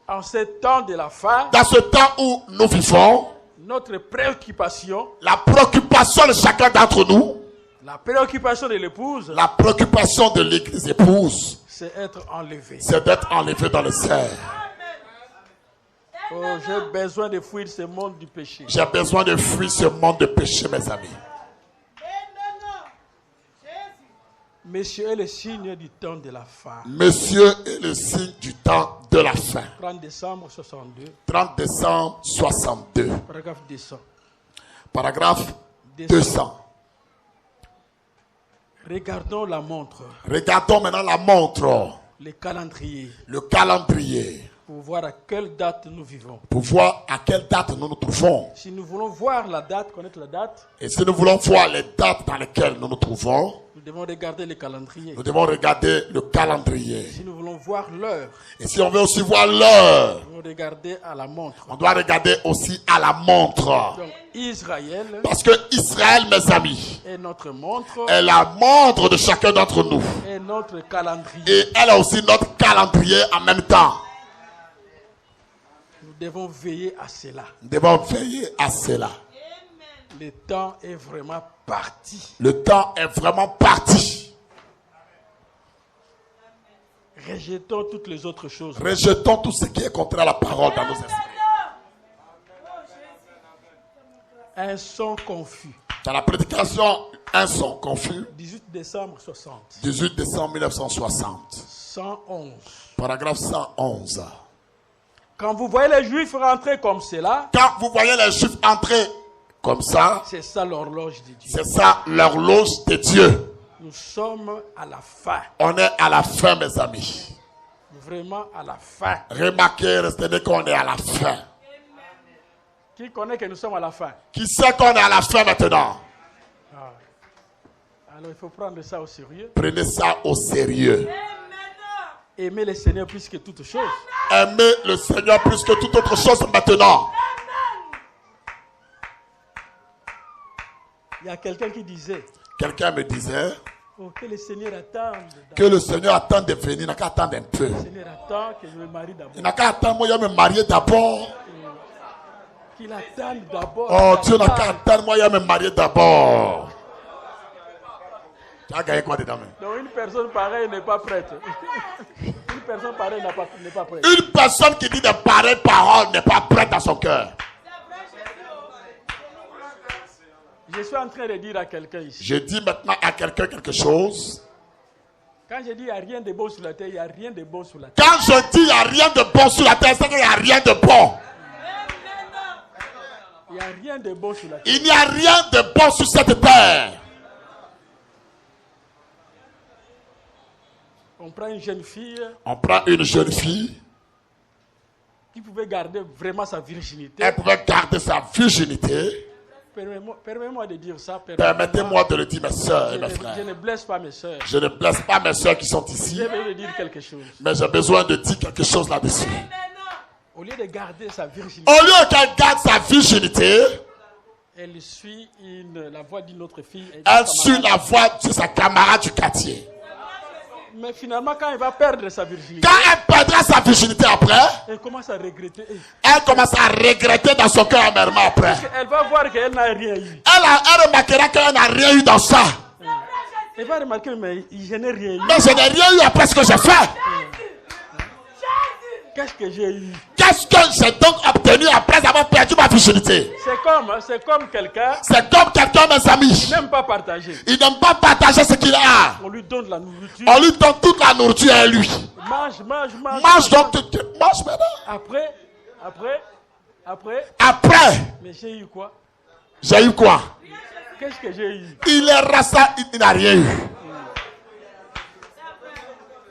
en ce temps de la fin, Dans ce temps où nous vivons, notre préoccupation, la préoccupation de chacun d'entre nous, la préoccupation de l'épouse, la préoccupation de l'église épouse, c'est être enlevé. c'est d'être enlevé dans le ciel. Oh, j'ai besoin de fuir ce monde du péché. J'ai besoin de fuir ce monde de péché, mes amis. Messieurs, est le signe du temps de la fin. Monsieur est le signe du temps de la fin. 30 décembre 62, 30 décembre 62. paragraphe 200. Paragraphe 200. Regardons la montre, Regardons maintenant la montre, le calendrier, le calendrier, pour voir à quelle date nous vivons. pour voir à quelle date nous nous trouvons. Si nous voulons voir la date, connaître la date, Et si nous voulons voir les dates dans lesquelles nous nous trouvons, nous devons regarder le calendrier. nous devons regarder le calendrier. Si nous voulons voir l'heure, Et si on veut aussi voir l'heure, nous devons regarder à la montre. on doit regarder aussi à la montre. Donc Israël Parce que Israël, mes amis, est notre montre est la montre de chacun d'entre nous. et notre calendrier. Et elle a aussi notre calendrier en même temps. Nous devons veiller à cela. Nous devons veiller à cela. Le temps est vraiment parti. Le temps est vraiment parti. Rejetons toutes les autres choses. Rejetons tout ce qui est contraire à la parole dans nos esprits. Un son confus. Dans la prédication, un son confus. 18 décembre 60. 18 décembre 1960. 111. Paragraphe 111. Quand vous voyez les Juifs rentrer comme cela, Quand vous voyez les Juifs entrer comme ça, c'est ça l'horloge de Dieu. c'est ça l'horloge de Dieu. Nous sommes à la fin. On est à la fin, mes amis. Vraiment à la fin. Remarquez, retenez qu'on est à la fin. Qui connaît que nous sommes à la fin? Qui sait qu'on est à la fin maintenant? Alors il faut prendre ça au sérieux. Prenez ça au sérieux. Aimer le Seigneur plus que toute chose. Aimez le Seigneur plus que toute autre chose maintenant. Il y a quelqu'un qui disait, Quelqu'un me disait oh, que le Seigneur attende. que le Seigneur attend de venir. Il n'a qu'à attendre un peu. Le Seigneur attend que je me marie d'abord. Il n'a qu'à attendre, moi, je vais me marier d'abord. Qu'il attende d'abord. Oh, Dieu n'a qu'à attendre, moi, je vais me marier d'abord. Tu as gagné quoi dedans, même? Donc une personne pareille n'est pas prête. Une personne pareille n'est pas prête. Une personne qui dit de pareilles paroles n'est pas prête dans son cœur. Je suis en train de dire à quelqu'un ici. Je dis maintenant à quelqu'un quelque chose. Quand je dis il n'y a rien de bon sur la terre, il n'y a rien de bon sur la terre. Quand je dis il n'y a rien de bon sur la terre, c'est qu'il n'y a rien de bon. Il n'y a rien de bon sur la terre. Il n'y a rien de bon sur cette terre. On prend une jeune fille. On prend une jeune fille. Qui pouvait garder vraiment sa virginité. Elle pouvait garder sa virginité. Permettez-moi de dire ça. Permettez-moi de le dire, mes soeurs et mes frères. Je ne blesse pas mes soeurs. Je ne blesse pas mes soeurs qui sont ici. Je vais dire quelque chose. Mais j'ai besoin de dire quelque chose là-dessus. Au lieu de garder sa virginité. Au lieu qu'elle garde sa virginité. Elle suit la voix d'une autre fille. Elle suit la voix de sa camarade du quartier. Mais finalement, quand elle va perdre sa virginité. Quand elle perdra sa virginité après. Elle commence à regretter. Elle commence à regretter dans son cœur amèrement après. Elle va voir qu'elle n'a rien eu. Elle remarquera qu'elle n'a rien eu dans ça. Elle va remarquer, mais je n'ai rien eu. Mais je n'ai rien eu après ce que j'ai fait. Qu'est-ce que j'ai eu? Qu'est-ce que j'ai donc obtenu après avoir perdu ma virginité? C'est comme quelqu'un. C'est comme quelqu'un, mes amis. Il n'aime pas partager. Il n'aime pas partager ce qu'il a. On lui donne la nourriture. On lui donne toute la nourriture à lui. Mange. Mange donc, mange maintenant. Après. Mais j'ai eu quoi? J'ai eu quoi? Qu'est-ce que j'ai eu? Il est resté, il n'a rien eu.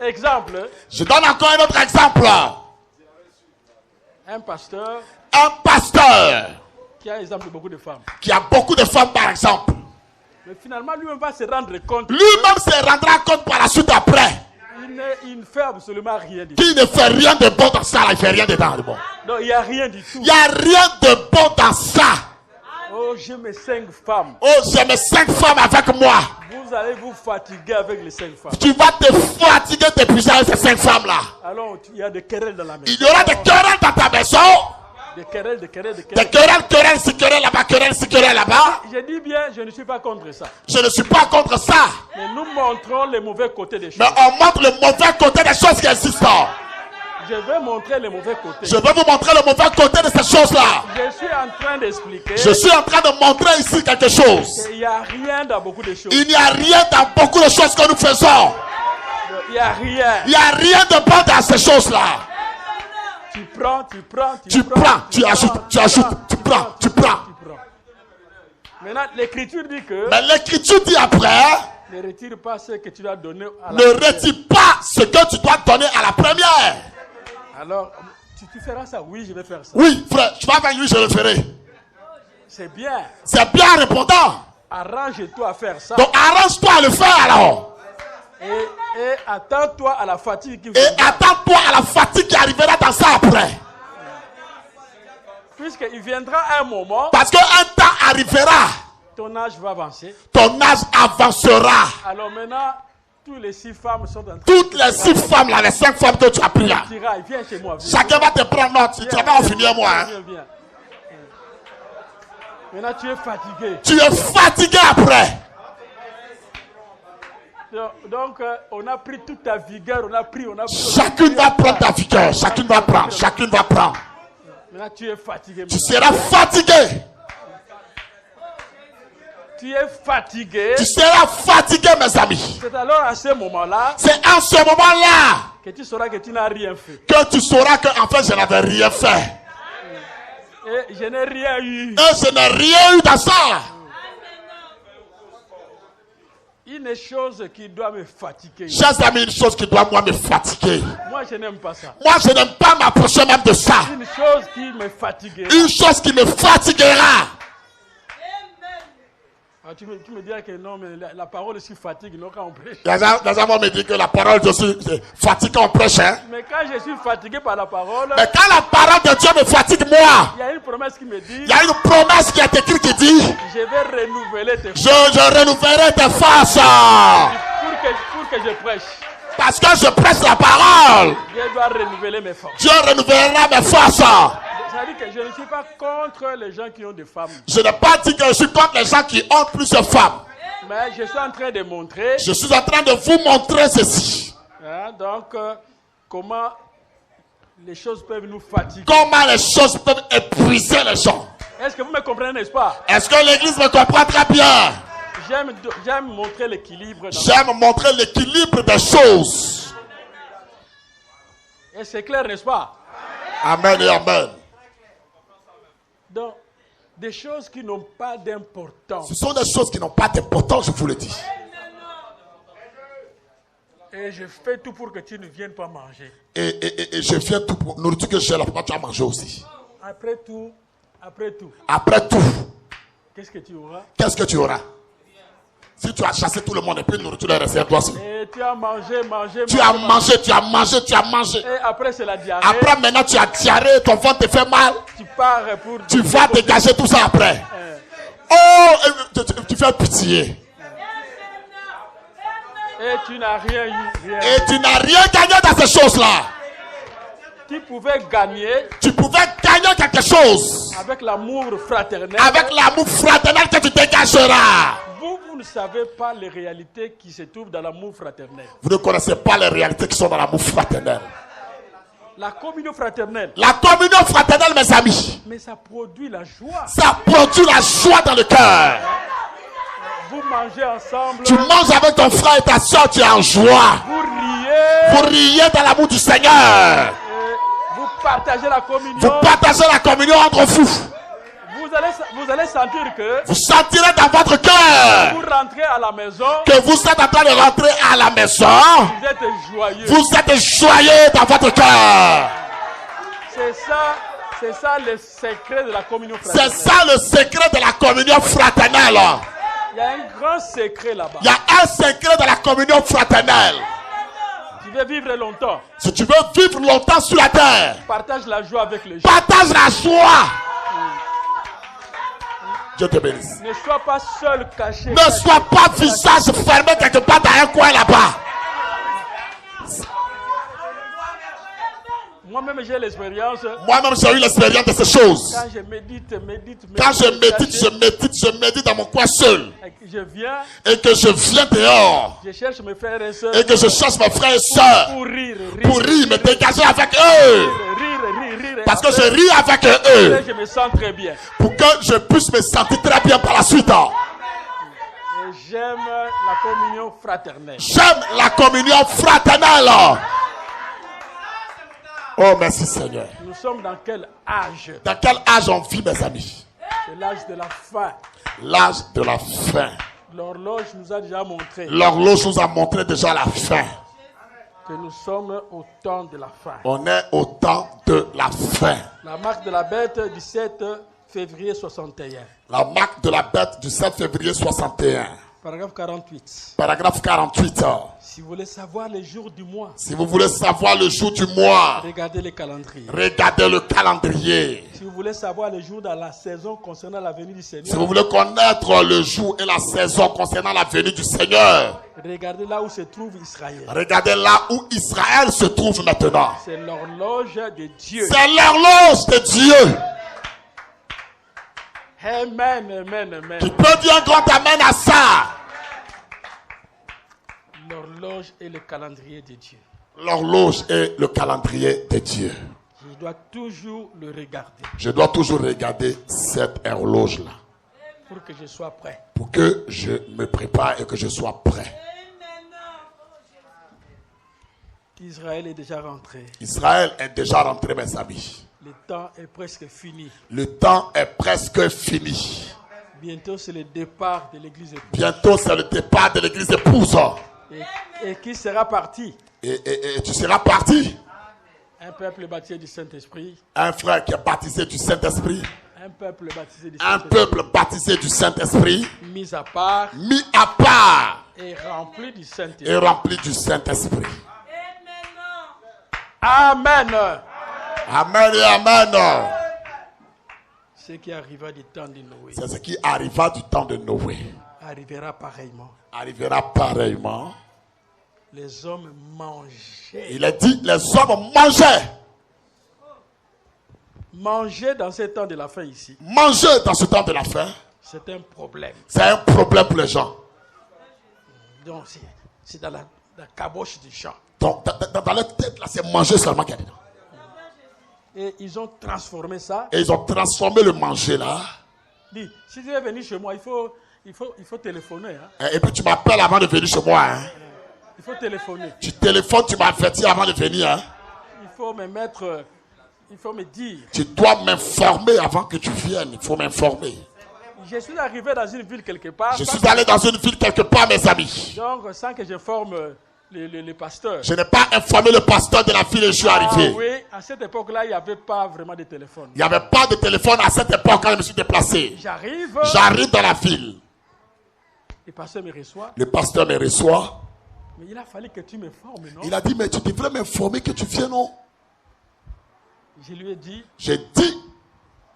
Exemple. Je donne encore un autre exemple. Un pasteur. Un pasteur. Qui a exemple beaucoup de femmes. Qui a beaucoup de femmes par exemple. Mais finalement lui-même va se rendre compte. Lui-même se rendra compte par la suite après. Il ne fait absolument rien du tout. Qui ne fait rien de bon dans ça, il ne fait rien dedans de bon. Non, il n'y a rien du tout. Il n'y a rien de bon dans ça. Oh, j'ai mes 5 femmes. Oh, j'ai mes 5 femmes avec moi. Vous allez vous fatiguer avec les 5 femmes. Tu vas te fatiguer d'épuiser avec ces 5 femmes-là. Alors, il y a des querelles dans la maison. Il y aura des querelles dans ta maison. Des querelles. Des querelles, si querelles là-bas, querelles, si querelles là-bas. Je dis bien, je ne suis pas contre ça. Je ne suis pas contre ça. Mais nous montrons les mauvais côtés des choses. Mais on montre le mauvais côté des choses qui existent. Je vais montrer les mauvais côtés. Je vais vous montrer le mauvais côté de ces choses-là. Je suis en train d'expliquer. Je suis en train de montrer ici quelque chose. Il n'y a rien dans beaucoup de choses. Il n'y a rien dans beaucoup de choses que nous faisons. Il n'y a rien. Il n'y a rien de bon dans ces choses-là. Tu prends. Tu prends. Maintenant, l'écriture dit que. Mais l'écriture dit après. Ne retire pas ce que tu dois donner à la Ne retire pas ce que tu dois donner à la première. Alors, tu feras ça? Oui, je vais faire ça. Oui, frère, tu vas venir, je le ferai. C'est bien. C'est bien répondant. Arrange-toi à faire ça. Donc arrange-toi à le faire alors. Et attends-toi à la fatigue qui Et attends-toi à la fatigue qui arrivera dans ça après. Puisqu'il viendra un moment. Parce qu'un temps arrivera. Ton âge va avancer. Ton âge avancera. Alors maintenant, toutes les 6 femmes sont en train. Toutes les 6 femmes là, les 5 femmes que tu as pris là. Viens chez moi. Chacun va te prendre note. Tu vas pas en finir moi. Hein. Viens. Maintenant tu es fatigué. Tu es fatigué après. Donc on a pris toute ta vigueur, on a pris. Chacune va prendre ta vigueur. Chacune va prendre. Maintenant tu es fatigué. Tu seras fatigué. Tu es fatigué. Tu seras fatigué, mes amis. C'est alors à ce moment-là. C'est à ce moment-là. Que tu sauras que tu n'as rien fait. Que tu sauras que en fait je n'avais rien fait. Et je n'ai rien eu. Et je n'ai rien eu dans ça. Une chose qui doit me fatiguer. Chers amis, une chose qui doit moi me fatiguer. Moi je n'aime pas ça. Moi je n'aime pas m'approcher même de ça. Une chose qui me fatiguera. Une chose qui me fatiguera. Ah, tu me diras que non, mais la parole aussi fatigue, non, quand on prêche. Les gens vont me dire que la parole aussi fatigue quand on prêche. Hein? Mais quand je suis fatigué par la parole. Mais quand la parole de Dieu me fatigue, moi. Il y a une promesse qui me dit. Il y a une promesse qui est écrite qui dit. Je vais renouveler tes forces. Je renouvellerai tes forces. Pour que je prêche. Parce que je prêche la parole. Dieu doit renouveler mes forces. Dieu renouvellera mes forces. C'est-à-dire que je ne suis pas contre les gens qui ont des femmes. Je n'ai pas dit que je suis contre les gens qui ont plusieurs femmes. Mais je suis en train de montrer. Je suis en train de vous montrer ceci. Hein, donc, comment les choses peuvent nous fatiguer. Comment les choses peuvent épuiser les gens. Est-ce que vous me comprenez, n'est-ce pas? Est-ce que l'église me comprend très bien? J'aime montrer l'équilibre. J'aime montrer l'équilibre des choses. Et c'est clair, n'est-ce pas? Amen et amen. Donc, des choses qui n'ont pas d'importance. Ce sont des choses qui n'ont pas d'importance, je vous le dis. Et je fais tout pour que tu ne viennes pas manger. Et je fais tout pour nourriture que j'ai là, tu vas manger aussi. Après tout, qu'est-ce que tu auras? Qu'est-ce que tu auras? Si tu as chassé tout le monde et puis nourriture est restée à toi aussi. Et tu as mangé. Tu as mangé. Et après c'est la diarrhée. Après maintenant tu as diarrhée, ton ventre te fait mal. Tu pars pour... Tu vas dégager tout ça après. Oh, tu fais pitié. Et tu n'as rien eu. Et tu n'as rien gagné dans ces choses-là. Tu pouvais gagner quelque chose. avec l'amour fraternel. Avec l'amour fraternel que tu dégageras. Vous ne savez pas les réalités qui se trouvent dans l'amour fraternel. Vous ne connaissez pas les réalités qui sont dans l'amour fraternel. La communion fraternelle. La communion fraternelle, mes amis. Mais ça produit la joie. Ça produit la joie dans le cœur. Vous mangez ensemble. Tu manges avec ton frère et ta soeur, tu es en joie. Vous riez. Vous riez dans l'amour du Seigneur. Vous partagez la communion. Vous partagez la communion entre vous. Vous allez sentir que... Vous sentirez dans votre cœur. Vous rentrez à la maison. Que vous êtes en train de rentrer à la maison. Vous êtes joyeux. Vous êtes joyeux dans votre cœur. C'est ça le secret de la communion fraternelle. C'est ça le secret de la communion fraternelle. Il y a un grand secret là-bas. Il y a un secret de la communion fraternelle. Tu veux vivre longtemps. Si tu veux vivre longtemps sur la terre, partage la joie avec les gens. Partage la joie. Dieu te bénisse. Ne sois pas seul caché. Ne sois pas visage fermé quelque part dans un coin là-bas. Moi-même j'ai l'expérience. Moi-même j'ai eu l'expérience de ces choses. Quand je médite. Quand je médite dans mon coin seul. Je viens. Et que je viens dehors. Je cherche mes frères et sœurs. Et que je cherche mes frères et sœurs. Pour rire, me dégager avec eux. Rire. Parce que je ris avec eux. Et je me sens très bien. Pour que je puisse me sentir très bien par la suite. Et j'aime la communion fraternelle. J'aime la communion fraternelle. Oh, merci Seigneur. Nous sommes dans quel âge? Dans quel âge on vit, mes amis? C'est l'âge de la fin. L'âge de la fin. L'horloge nous a déjà montré. L'horloge nous a montré déjà la fin. Que nous sommes au temps de la fin. On est au temps de la fin. La marque de la bête du 7 février 61. La marque de la bête du 7 février 61. Paragraphe 48. Paragraphe 48. Si vous voulez savoir les jours du mois. Si vous voulez savoir le jour du mois. Regardez le calendrier. Regardez le calendrier. Si vous voulez savoir les jours dans la saison concernant la venue du Seigneur. Si vous voulez connaître le jour et la saison concernant la venue du Seigneur. Regardez là où se trouve Israël. Regardez là où Israël se trouve maintenant. C'est l'horloge de Dieu. C'est l'horloge de Dieu. Amen. Tu peux dire un grand amen à ça. L'horloge et le calendrier de Dieu. L'horloge et le calendrier de Dieu. Je dois toujours le regarder. Je dois toujours regarder cette horloge-là. Pour que je sois prêt. Pour que je me prépare et que je sois prêt. Israël est déjà rentré. Israël est déjà rentré, mes amis. Le temps est presque fini. Le temps est presque fini. Bientôt, c'est le départ de l'église épouse. Bientôt, c'est le départ de l'église épouse. Et qui sera parti? Et tu seras parti. Un peuple baptisé du Saint-Esprit. Un frère qui est baptisé du Saint-Esprit. Un peuple baptisé du Un Saint-Esprit. peuple baptisé du Saint-Esprit. Mis à part. Mis à part. Et rempli du Saint-Esprit. Et rempli du Saint-Esprit. Amen. Amen et amen. Ce qui arriva du temps de Noé. C'est ce qui arriva du temps de Noé. Arrivera pareillement. Arrivera pareillement. Les hommes mangeaient. Il a dit, les hommes mangeaient. Manger dans ce temps de la fin ici. Manger dans ce temps de la fin. C'est un problème. C'est un problème pour les gens. Donc c'est dans la caboche du champ. Dans leur tête, là, c'est manger seulement qu'il y a dedans. Et ils ont transformé ça. Et ils ont transformé le manger là. Dis, si tu es venu chez moi, il faut téléphoner. Hein. Et puis tu m'appelles avant de venir chez moi. Hein. Il faut téléphoner. Tu téléphones, tu m'avertis avant de venir. Hein. Il faut me mettre, il faut me dire. Tu dois m'informer avant que tu viennes. Il faut m'informer. Je suis arrivé dans une ville quelque part. Je suis allé dans une ville quelque part, mes amis. Donc, sans que je forme les pasteurs. Je n'ai pas informé le pasteur de la ville et je suis arrivé. Oui, à cette époque-là, il n'y avait pas vraiment de téléphone. Il n'y avait pas de téléphone à cette époque quand je me suis déplacé. J'arrive dans la ville. Le pasteur me reçoit. Le pasteur me reçoit. Mais il a fallu que tu m'informes, non? Il a dit, mais tu devrais m'informer que tu viens, non? Je lui ai dit. J'ai dit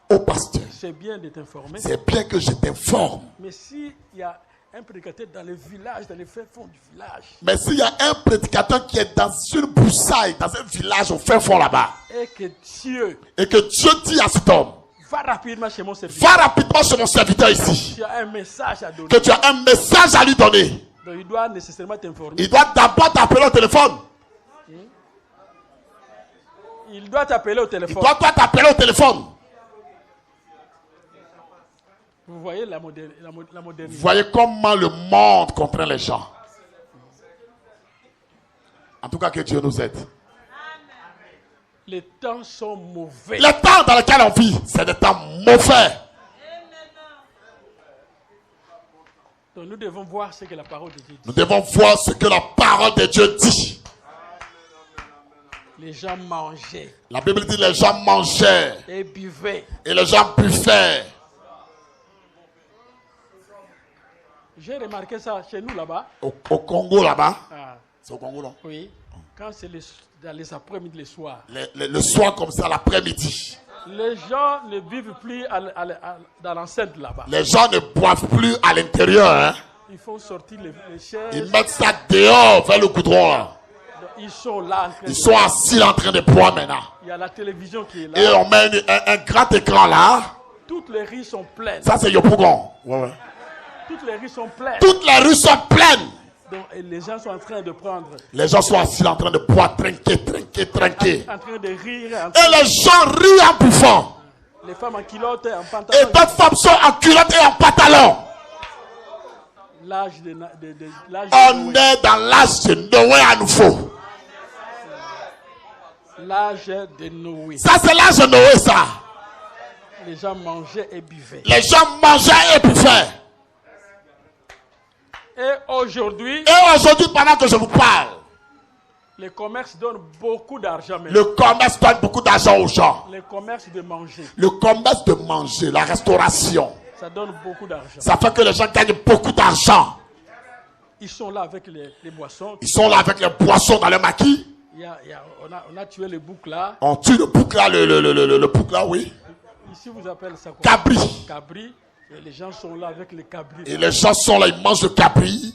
au pasteur. C'est bien de t'informer. C'est bien que je t'informe. Mais s'il y a un prédicateur dans le village, dans les fins fonds du village. Mais s'il y a un prédicateur qui est dans une broussaille, dans un village au fin fond là-bas. Et que Dieu dit à cet homme. Va rapidement chez mon serviteur. Va rapidement chez mon serviteur ici. Tu as un message à donner. Que tu as un message à lui donner. Donc il doit nécessairement t'informer. Il doit d'abord t'appeler au téléphone. Il doit t'appeler au téléphone. Il doit t'appeler au téléphone. Vous voyez la modernité. Vous voyez comment le monde contraint les gens. En tout cas, que Dieu nous aide. Les temps sont mauvais. Les temps dans lesquels on vit, c'est des temps mauvais. Donc nous devons voir ce que la parole de Dieu dit. Nous devons voir ce que la parole de Dieu dit. Les gens mangeaient. La Bible dit les gens mangeaient. Et buvaient. Et les gens buvaient. J'ai remarqué ça chez nous là-bas. Au Congo là-bas. Ah. C'est au Congo là. Oui. Quand c'est dans les après-midi, le soir. Le soir comme ça, l'après-midi. Les gens ne vivent plus dans l'enceinte là-bas. Les gens ne boivent plus à l'intérieur. Hein. Ils font sortir les chaises. Ils mettent ça dehors vers le goudron là. Ils sont là. Ils sont assis en train de boire maintenant. Il y a la télévision qui est là. Et on met un grand écran là. Toutes les rues sont pleines. Ça c'est Yopougon. Ouais. Toutes les rues sont pleines. Toutes les rues sont pleines. Donc, et les gens sont en train de prendre. Les gens sont assis en train de boire, trinquer. En train de rire. Et les gens rient en bouffant. Les femmes en culotte et en pantalon. Et d'autres femmes sont en culotte et en pantalon. On est dans l'âge de Noé à nouveau. L'âge de Noé. Ça c'est l'âge de Noé ça. Les gens mangeaient et buvaient. Les gens mangeaient et buvaient. Et aujourd'hui, pendant que je vous parle, le commerce donne beaucoup d'argent. Le commerce donne beaucoup d'argent aux gens. Le commerce de manger. Le commerce de manger, la restauration. Ça donne beaucoup d'argent. Ça fait que les gens gagnent beaucoup d'argent. Ils sont là avec les boissons. Ils sont là avec les boissons dans le maquis. On a tué le bouc là. On tue le bouc là, le bouc là, oui. Ici vous appelez ça quoi? Cabri. Cabri. Et les gens sont là avec les cabris. Et les gens sont là, ils mangent le cabri.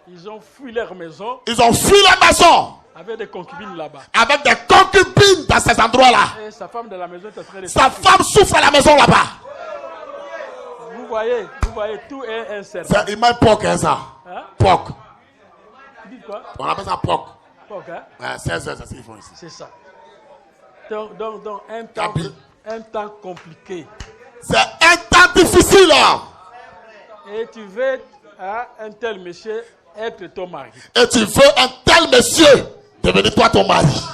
Ils ont fui leur maison. Ils ont fui leur maison. Avec des concubines là-bas. Avec des concubines dans ces endroits-là. Et sa femme de la maison est en train de Sa femme souffre à la maison là-bas. Vous voyez, tout est incertain. C'est une porc, hein, ça. Hein? Porc. Tu dis quoi? On appelle ça porc. Porc, hein? Ouais, c'est ça qu'ils font ici. C'est ça. Donc un temps compliqué. C'est un temps difficile. Hein? Et tu veux un tel monsieur être ton mari. Et tu veux un tel monsieur devenir toi ton mari.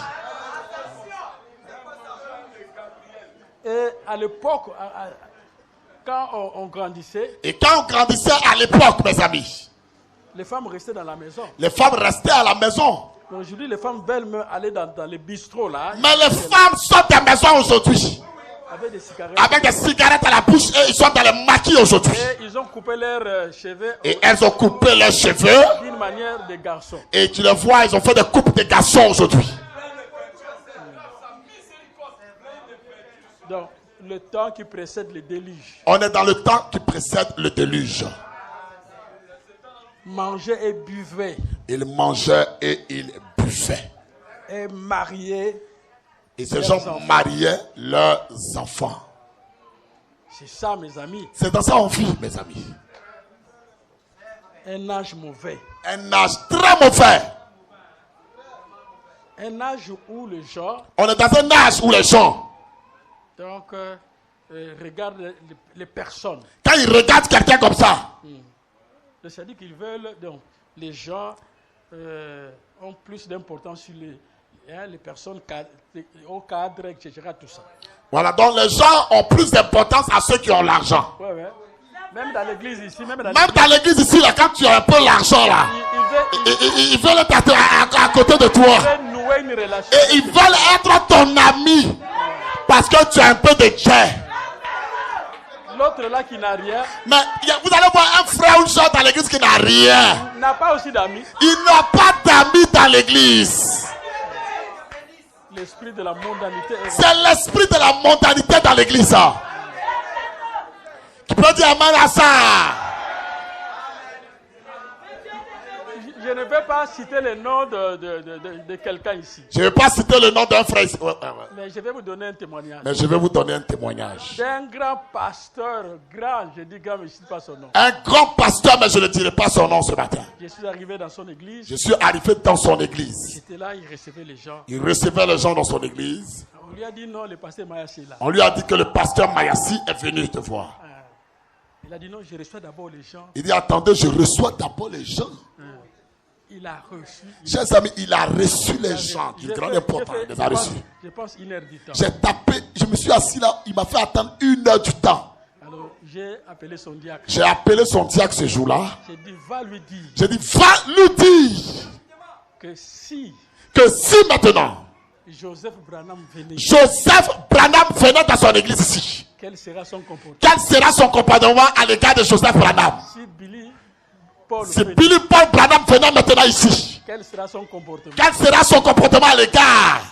Et à l'époque, quand on grandissait. Et quand on grandissait à l'époque, mes amis. Les femmes restaient dans la maison. Les femmes restaient à la maison. Aujourd'hui, les femmes veulent même aller dans les bistrots là. Mais les femmes sortent des maisons aujourd'hui. Avec des cigarettes à la bouche et ils sont dans les maquis aujourd'hui. Et ils ont coupé leurs cheveux. Et elles ont coupé leurs cheveux. D'une manière de garçon. Et tu les vois, ils ont fait des coupes de garçons aujourd'hui. Donc, le temps qui précède le déluge. On est dans le temps qui précède le déluge. Mangeaient et buvaient. Ils mangeaient et ils buvaient. Et mariaient. Et ces gens mariaient leurs enfants. C'est ça, mes amis. C'est dans ça qu'on vit, mes amis. Un âge mauvais. Un âge très mauvais. un âge où les gens On est dans un âge où les gens, donc, regardent les personnes. quand ils regardent quelqu'un comme ça, C'est-à-dire qu'ils veulent, donc, les gens ont plus d'importance sur les personnes au cadre, etc. Tout ça. voilà, donc les gens ont plus d'importance à ceux qui ont l'argent. Ouais, ouais. Même dans l'église ici, même Même dans l'église ici, là, quand tu as un peu l'argent là, ils veulent être à côté de toi. ils veulent nouer une relation. Et ils veulent être ton ami parce que tu as un peu de chair. L'autre là qui n'a rien, Mais vous allez voir un frère ou une soeur dans l'église qui n'a rien. n'a pas aussi d'amis. Il n'a pas d'amis dans l'église. L'esprit de la mondanité est... C'est l'esprit de la mondanité dans l'église. Ça. Tu peux dire amen à ça. Je ne vais pas citer le nom de quelqu'un ici. Je ne vais pas citer le nom d'un frère ici. Ouais. Mais je vais vous donner un témoignage. Mais je vais vous donner un témoignage. D'un grand pasteur, grand, je dis grand, mais je ne sais pas son nom. Un grand pasteur, mais je ne dirai pas son nom ce matin. Je suis arrivé dans son église. Je suis arrivé dans son église. J'étais là, il recevait les gens. Il recevait les gens dans son église. On lui a dit non, le pasteur Mayassi est là. On lui a dit que le pasteur Mayassi est venu te voir. Il a dit non, je reçois d'abord les gens. Il dit attendez, je reçois d'abord les gens. Il a reçu. Chers amis, il a reçu les gens d'une grande importance. Il les a reçus. Je pense 1 heure du temps. J'ai tapé, je me suis assis là, il m'a fait attendre 1 heure du temps. Alors j'ai appelé son diacre. J'ai appelé son diacre ce jour-là. J'ai dit va lui dire J'ai dit va lui dire que si maintenant Joseph Branham venait, Joseph Branham venait dans son église ici, quel sera son comportement? quel sera son comportement à l'égard de Joseph Branham? Si Billy Paul Si venait, Billy Paul Branham venait maintenant ici, quel sera son comportement? quel sera son comportement à l'égard?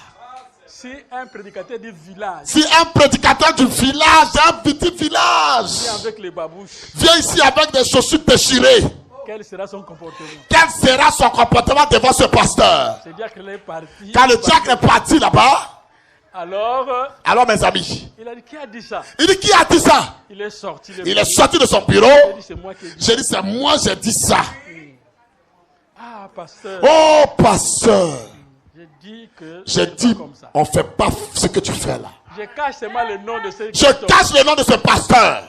Si un prédicateur du village Si un prédicateur du village, un petit village, vient avec les babouches, vient ici avec des chaussures déchirées, quel sera son comportement? quel sera son comportement devant ce pasteur? C'est dire qu'il est parti. Quand le diacre est parti là-bas, Alors, mes amis, il a dit qui a dit ça? il dit qui a dit ça? Il est sorti. Il est sorti de son bureau. Il a dit c'est moi qui ai dit. J'ai dit c'est moi j'ai dit ça. Ah, pasteur. Oh pasteur, J'ai dit que. j'ai c'est dit pas comme ça. on fait pas ce que tu fais là. Je cache seulement le nom de ce Je cache le nom de ce pasteur.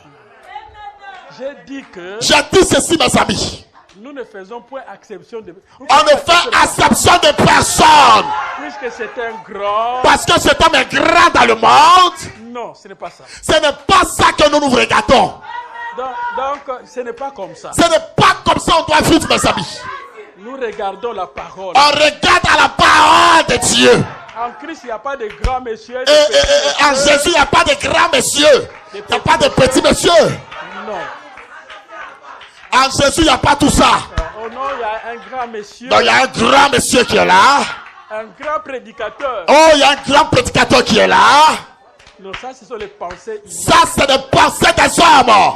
J'ai dit que J'ai dit ceci mes amis. nous ne faisons point exception de. On ne fait acception de personne. Puisque c'est un grand. Parce que cet homme est grand dans le monde. Non, ce n'est pas ça. Ce n'est pas ça que nous nous regardons. Donc, ce n'est pas comme ça. Ce n'est pas comme ça on doit vivre mes amis. Nous regardons la parole. On regarde à la parole de Dieu. En Christ, il n'y a pas de grands messieurs. Et en Jésus, il n'y a pas de grands messieurs. Il n'y a pas de petits messieurs. Non. En Jésus, il n'y a pas tout ça. Oh non, il y a un grand monsieur. Donc, il y a un grand monsieur qui est là. Un grand prédicateur. Oh, il y a un grand prédicateur qui est là. Non, ça, ce sont les pensées. Ça, c'est des pensées des hommes.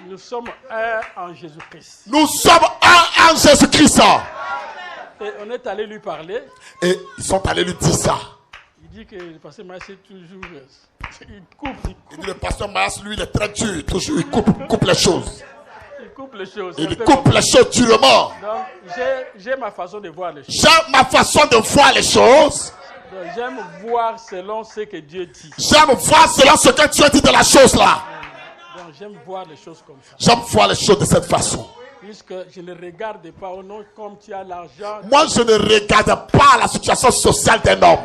Nous sommes un en Jésus-Christ. Nous sommes un en Jésus-Christ. Et on est allé lui parler. Et ils sont allés lui dire ça. Il dit que le pasteur Maïs c'est toujours. Il coupe. Il dit le pasteur Mayas, lui, il est très dur. Toujours, il coupe les choses. Il coupe les choses. Il coupe les choses durement. Donc, j'ai ma façon de voir les choses. J'aime ma façon de voir les choses. Donc, j'aime voir selon ce que Dieu dit. J'aime voir selon ce que tu as dit de la chose là. Donc, j'aime voir les choses comme ça. J'aime voir les choses de cette façon. Puisque je ne regarde pas au nom comme tu as l'argent. Moi, je ne regarde pas la situation sociale d'un homme.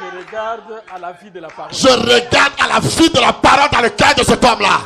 Je regarde à la vie de la parole. Je regarde à la vie de la parole dans le cœur de cet homme-là.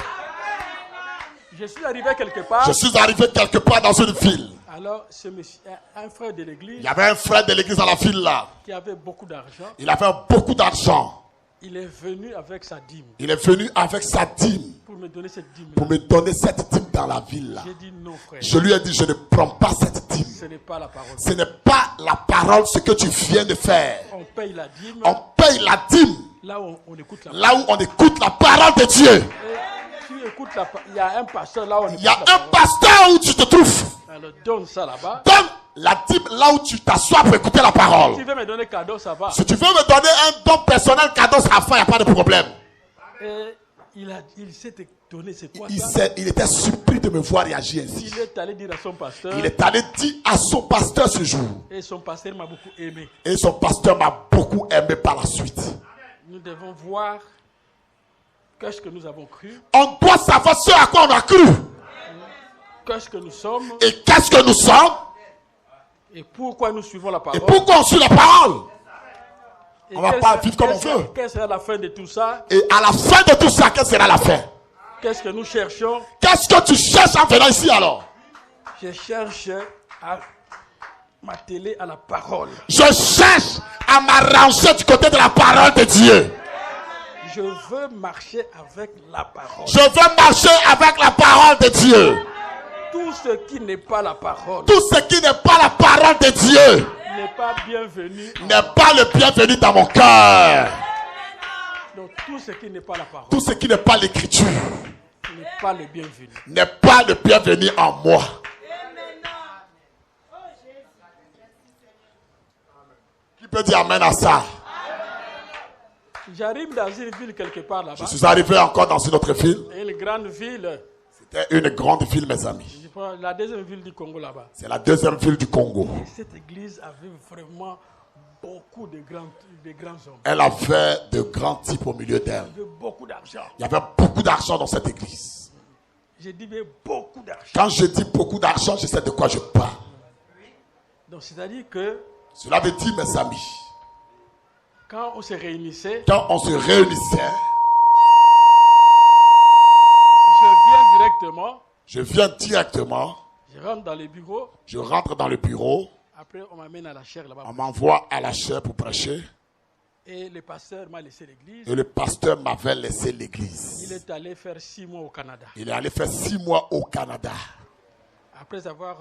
Je suis arrivé quelque part. Je suis arrivé quelque part dans une ville. Alors, ce monsieur, un frère de l'église. Il y avait un frère de l'église dans la ville là. Qui avait beaucoup d'argent. Il avait beaucoup d'argent. Il est venu avec sa dîme. Il est venu avec sa dîme. Pour me donner cette dîme. Pour me donner cette dîme dans la ville là. J'ai dit non, frère. Je lui ai dit, je ne prends pas cette dîme. Ce n'est pas la parole. Ce n'est pas la parole ce que tu viens de faire. On paye la dîme. On paye la dîme. Là où on écoute la parole. Là où on écoute la parole de Dieu. Et tu écoutes la parole. Il y a un pasteur là où on écoute Il y a la parole. un pasteur où tu te trouves. Alors donne ça là-bas. Donne la dîme là où tu t'assois pour écouter la Si parole. tu veux me donner cadeau, ça va. Si tu veux me donner un don personnel cadeau, ça va, il n'y a pas de problème. Et Il s'est étonné, c'est quoi ça? Il était surpris de me voir réagir ainsi. Il est allé dire à son pasteur. Il est allé dire à son pasteur ce jour. Et son pasteur m'a beaucoup aimé. Et son pasteur m'a beaucoup aimé par la suite. Nous devons voir qu'est-ce que nous avons cru. On doit savoir ce à quoi on a cru. Qu'est-ce que nous sommes. Et qu'est-ce que nous sommes. Et pourquoi nous suivons la parole. Et pourquoi on suit la parole. Et on ne va pas vivre comme on veut. Quelle sera la fin de tout ça? Et à la fin de tout ça, quelle sera la fin? Qu'est-ce que nous cherchons? Qu'est-ce que tu cherches en venant ici alors? Je cherche à m'atteler à la parole. Je cherche à m'arranger du côté de la parole de Dieu. Je veux marcher avec la parole. Je veux marcher avec la parole de Dieu. Tout ce qui n'est pas la parole. Tout ce qui n'est pas la parole de Dieu. N'est pas bienvenu. N'est pas le bienvenu dans mon cœur. Donc tout ce qui n'est pas la parole. Tout ce qui n'est pas l'écriture. N'est pas le bienvenu. N'est pas le bienvenu en moi. Qui peut dire amen à ça? J'arrive dans une ville quelque part là-bas. Je suis arrivé encore dans une autre ville. Une grande ville. C'était une grande ville, mes amis. La deuxième ville du Congo là-bas. C'est la deuxième ville du Congo. Et cette église avait vraiment beaucoup de grands hommes. Elle avait de grands types au milieu d'elle. Il y avait beaucoup d'argent. Il y avait beaucoup d'argent dans cette église. J'ai dit mais beaucoup d'argent. Quand je dis beaucoup d'argent, je sais de quoi je parle. Donc c'est-à-dire que cela veut dire, mes amis, quand on se réunissait, je viens directement, je rentre dans les bureaux, après on m'amène à la chaire là-bas, on m'envoie à la chaire pour prêcher, et le pasteur m'a laissé l'église, et le pasteur m'avait laissé l'église. Il est allé faire 6 mois au Canada. Il est allé faire 6 mois au Canada. Après avoir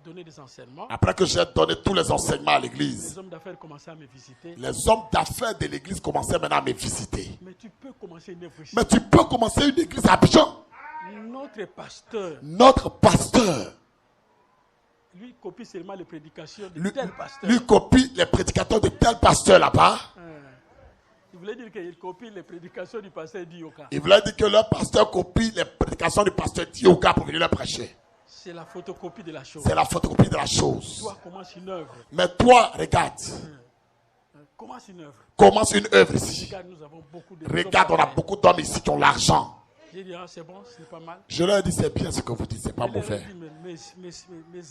donné des enseignements, après que j'ai donné tous les enseignements à l'église, les hommes d'affaires commençaient à me visiter. Les hommes d'affaires de l'église commençaient maintenant à me visiter. Mais tu peux commencer une œuvre ici. Mais tu peux commencer une église à Abidjan. Notre pasteur, lui copie seulement les prédications de tel pasteur. Lui copie les prédicateurs de tel pasteur là-bas. Il voulait dire qu'il copie les prédications du pasteur Dioka. Il voulait dire que leur pasteur copie les prédications du pasteur Dioka pour venir leur prêcher. C'est la photocopie de la chose. C'est la photocopie de la chose. Toi, commence une œuvre. Mais toi, regarde. Commence une œuvre. Commence une œuvre ici. Regarde, nous avons beaucoup de regarde, on a beaucoup d'hommes ici qui ont l'argent. J'ai dit, c'est bon, c'est pas mal. Je leur ai dit, c'est bien ce que vous dites, c'est pas mauvais. Mes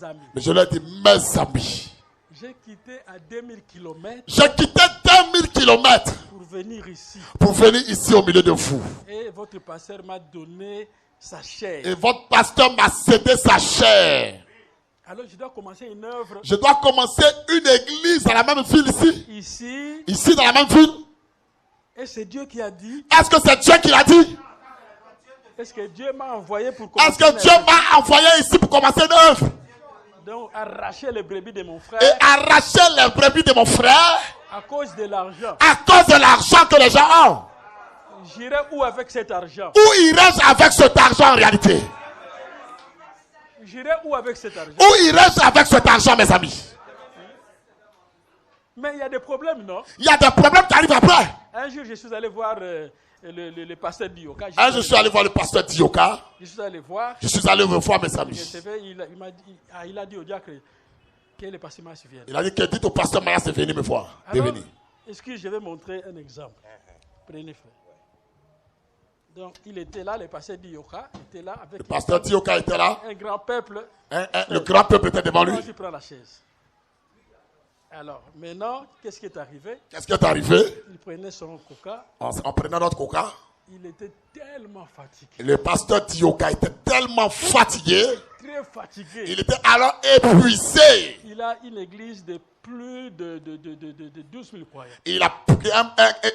amis. Mais je leur ai dit, mes amis. J'ai quitté à 2000 km. J'ai quitté 2000 km. Pour venir ici. Pour venir ici au milieu de vous. Et votre pasteur m'a donné sa chair. Et votre pasteur m'a cédé sa chair. Alors je dois commencer une œuvre. Je dois commencer une église dans la même ville ici. Ici dans la même ville. Et c'est Dieu qui a dit. Est-ce que c'est Dieu qui l'a dit? Est-ce que Dieu m'a envoyé pour commencer? Est-ce que Dieu m'a envoyé ici pour commencer une œuvre? Donc arracher les brebis de mon frère. Et arracher les brebis de mon frère. À cause de l'argent. À cause de l'argent que les gens ont. J'irai où avec cet argent? Où irais-je avec cet argent en réalité? J'irai où avec cet argent? Où irais-je avec cet argent, mes amis? Mais il y a des problèmes, non? Il y a des problèmes qui arrivent après. Un jour, je suis allé voir le pasteur Dioka. Je suis allé voir le pasteur Dioka. Je suis allé voir. Je suis allé voir mes amis. Il a dit au diacre que le pasteur Mayas vienne. Il a dit que dites au pasteur Mayas de venir me voir. Alors, est-ce que je vais montrer un exemple? Prenez frère. Donc, il était là, le pasteur Dioka était là. Avec le pasteur Dioka était là. Un grand peuple. Le grand peuple était devant lui. Il prend la chaise. Alors, maintenant, qu'est-ce qui est arrivé? Qu'est-ce qui est arrivé? Il prenait son coca. En prenant notre coca. Il était tellement fatigué. Le pasteur Dioka était tellement fatigué. Très fatigué. Il était alors épuisé. Il a une église de plus de 12 000 croyants. Il a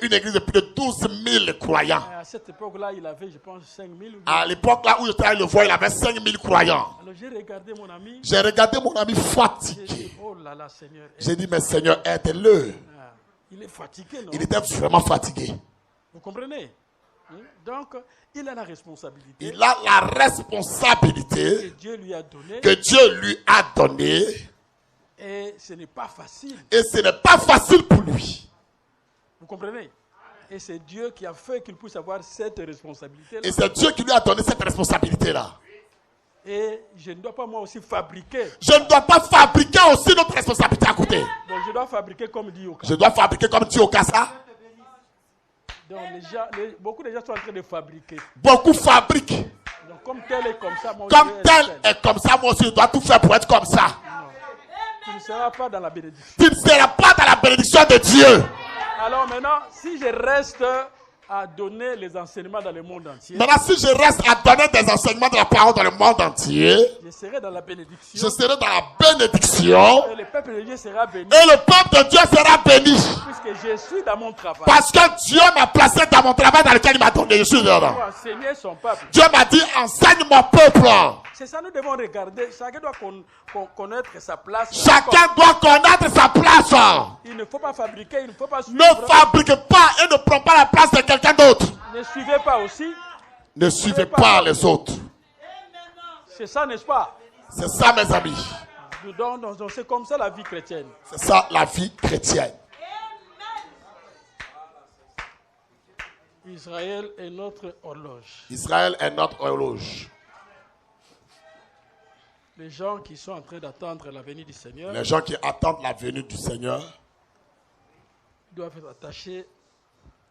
une église de plus de 12 000 croyants. À cette époque-là, il avait, je pense, 5 000. À l'époque là où j'étais allé le voir, il avait 5 000 croyants. Alors j'ai regardé mon ami. J'ai regardé mon ami fatigué. J'ai dit, oh là là, Seigneur. J'ai dit, mais Seigneur, aide-le. Il est fatigué, non? Il était vraiment fatigué. Vous comprenez? Donc, il a la responsabilité. Il a la responsabilité que Dieu lui a donnée. Que Dieu lui a donnée. Et ce n'est pas facile. Et ce n'est pas facile pour lui. Vous comprenez? Et c'est Dieu qui a fait qu'il puisse avoir cette responsabilité-là. Et c'est Dieu qui lui a donné cette responsabilité-là. Et je ne dois pas moi aussi fabriquer. Je ne dois pas fabriquer aussi notre responsabilité à côté. Donc je dois fabriquer comme dit Yoka. Je dois fabriquer comme Dieu au Kassa. Donc beaucoup de gens sont en train de fabriquer. Beaucoup fabriquent. Donc comme tel est comme ça, moi Comme aussi, tel est comme ça, moi aussi, je dois tout faire pour être comme ça. tu ne seras pas dans la bénédiction. Tu ne seras pas dans la bénédiction de Dieu. Alors maintenant, si je reste à donner les enseignements dans le monde entier, Maintenant, si je reste à donner des enseignements de la parole dans le monde entier, je serai dans la bénédiction. je serai dans la bénédiction. Et le peuple de Dieu sera béni. Et le peuple de Dieu sera béni. Puisque je suis dans mon travail. Parce que Dieu m'a placé dans mon travail dans lequel il m'a donné. Je suis dedans. Pour enseigner son peuple. Dieu m'a dit, enseigne mon peuple. C'est ça, nous devons regarder. Chacun doit connaître sa place. Chacun doit connaître sa place. Il ne faut pas fabriquer, il ne faut pas suivre. Ne fabrique pas et ne prends pas la place de quelqu'un d'autre. Ne suivez pas aussi. Ne suivez pas les autres. C'est ça, n'est-ce pas? C'est ça, mes amis. Donc c'est comme ça la vie chrétienne. C'est ça la vie chrétienne. Israël est notre horloge. Israël est notre horloge. Les gens qui sont en train d'attendre la venue du Seigneur, Les gens qui attendent la venue du Seigneur doivent être attachés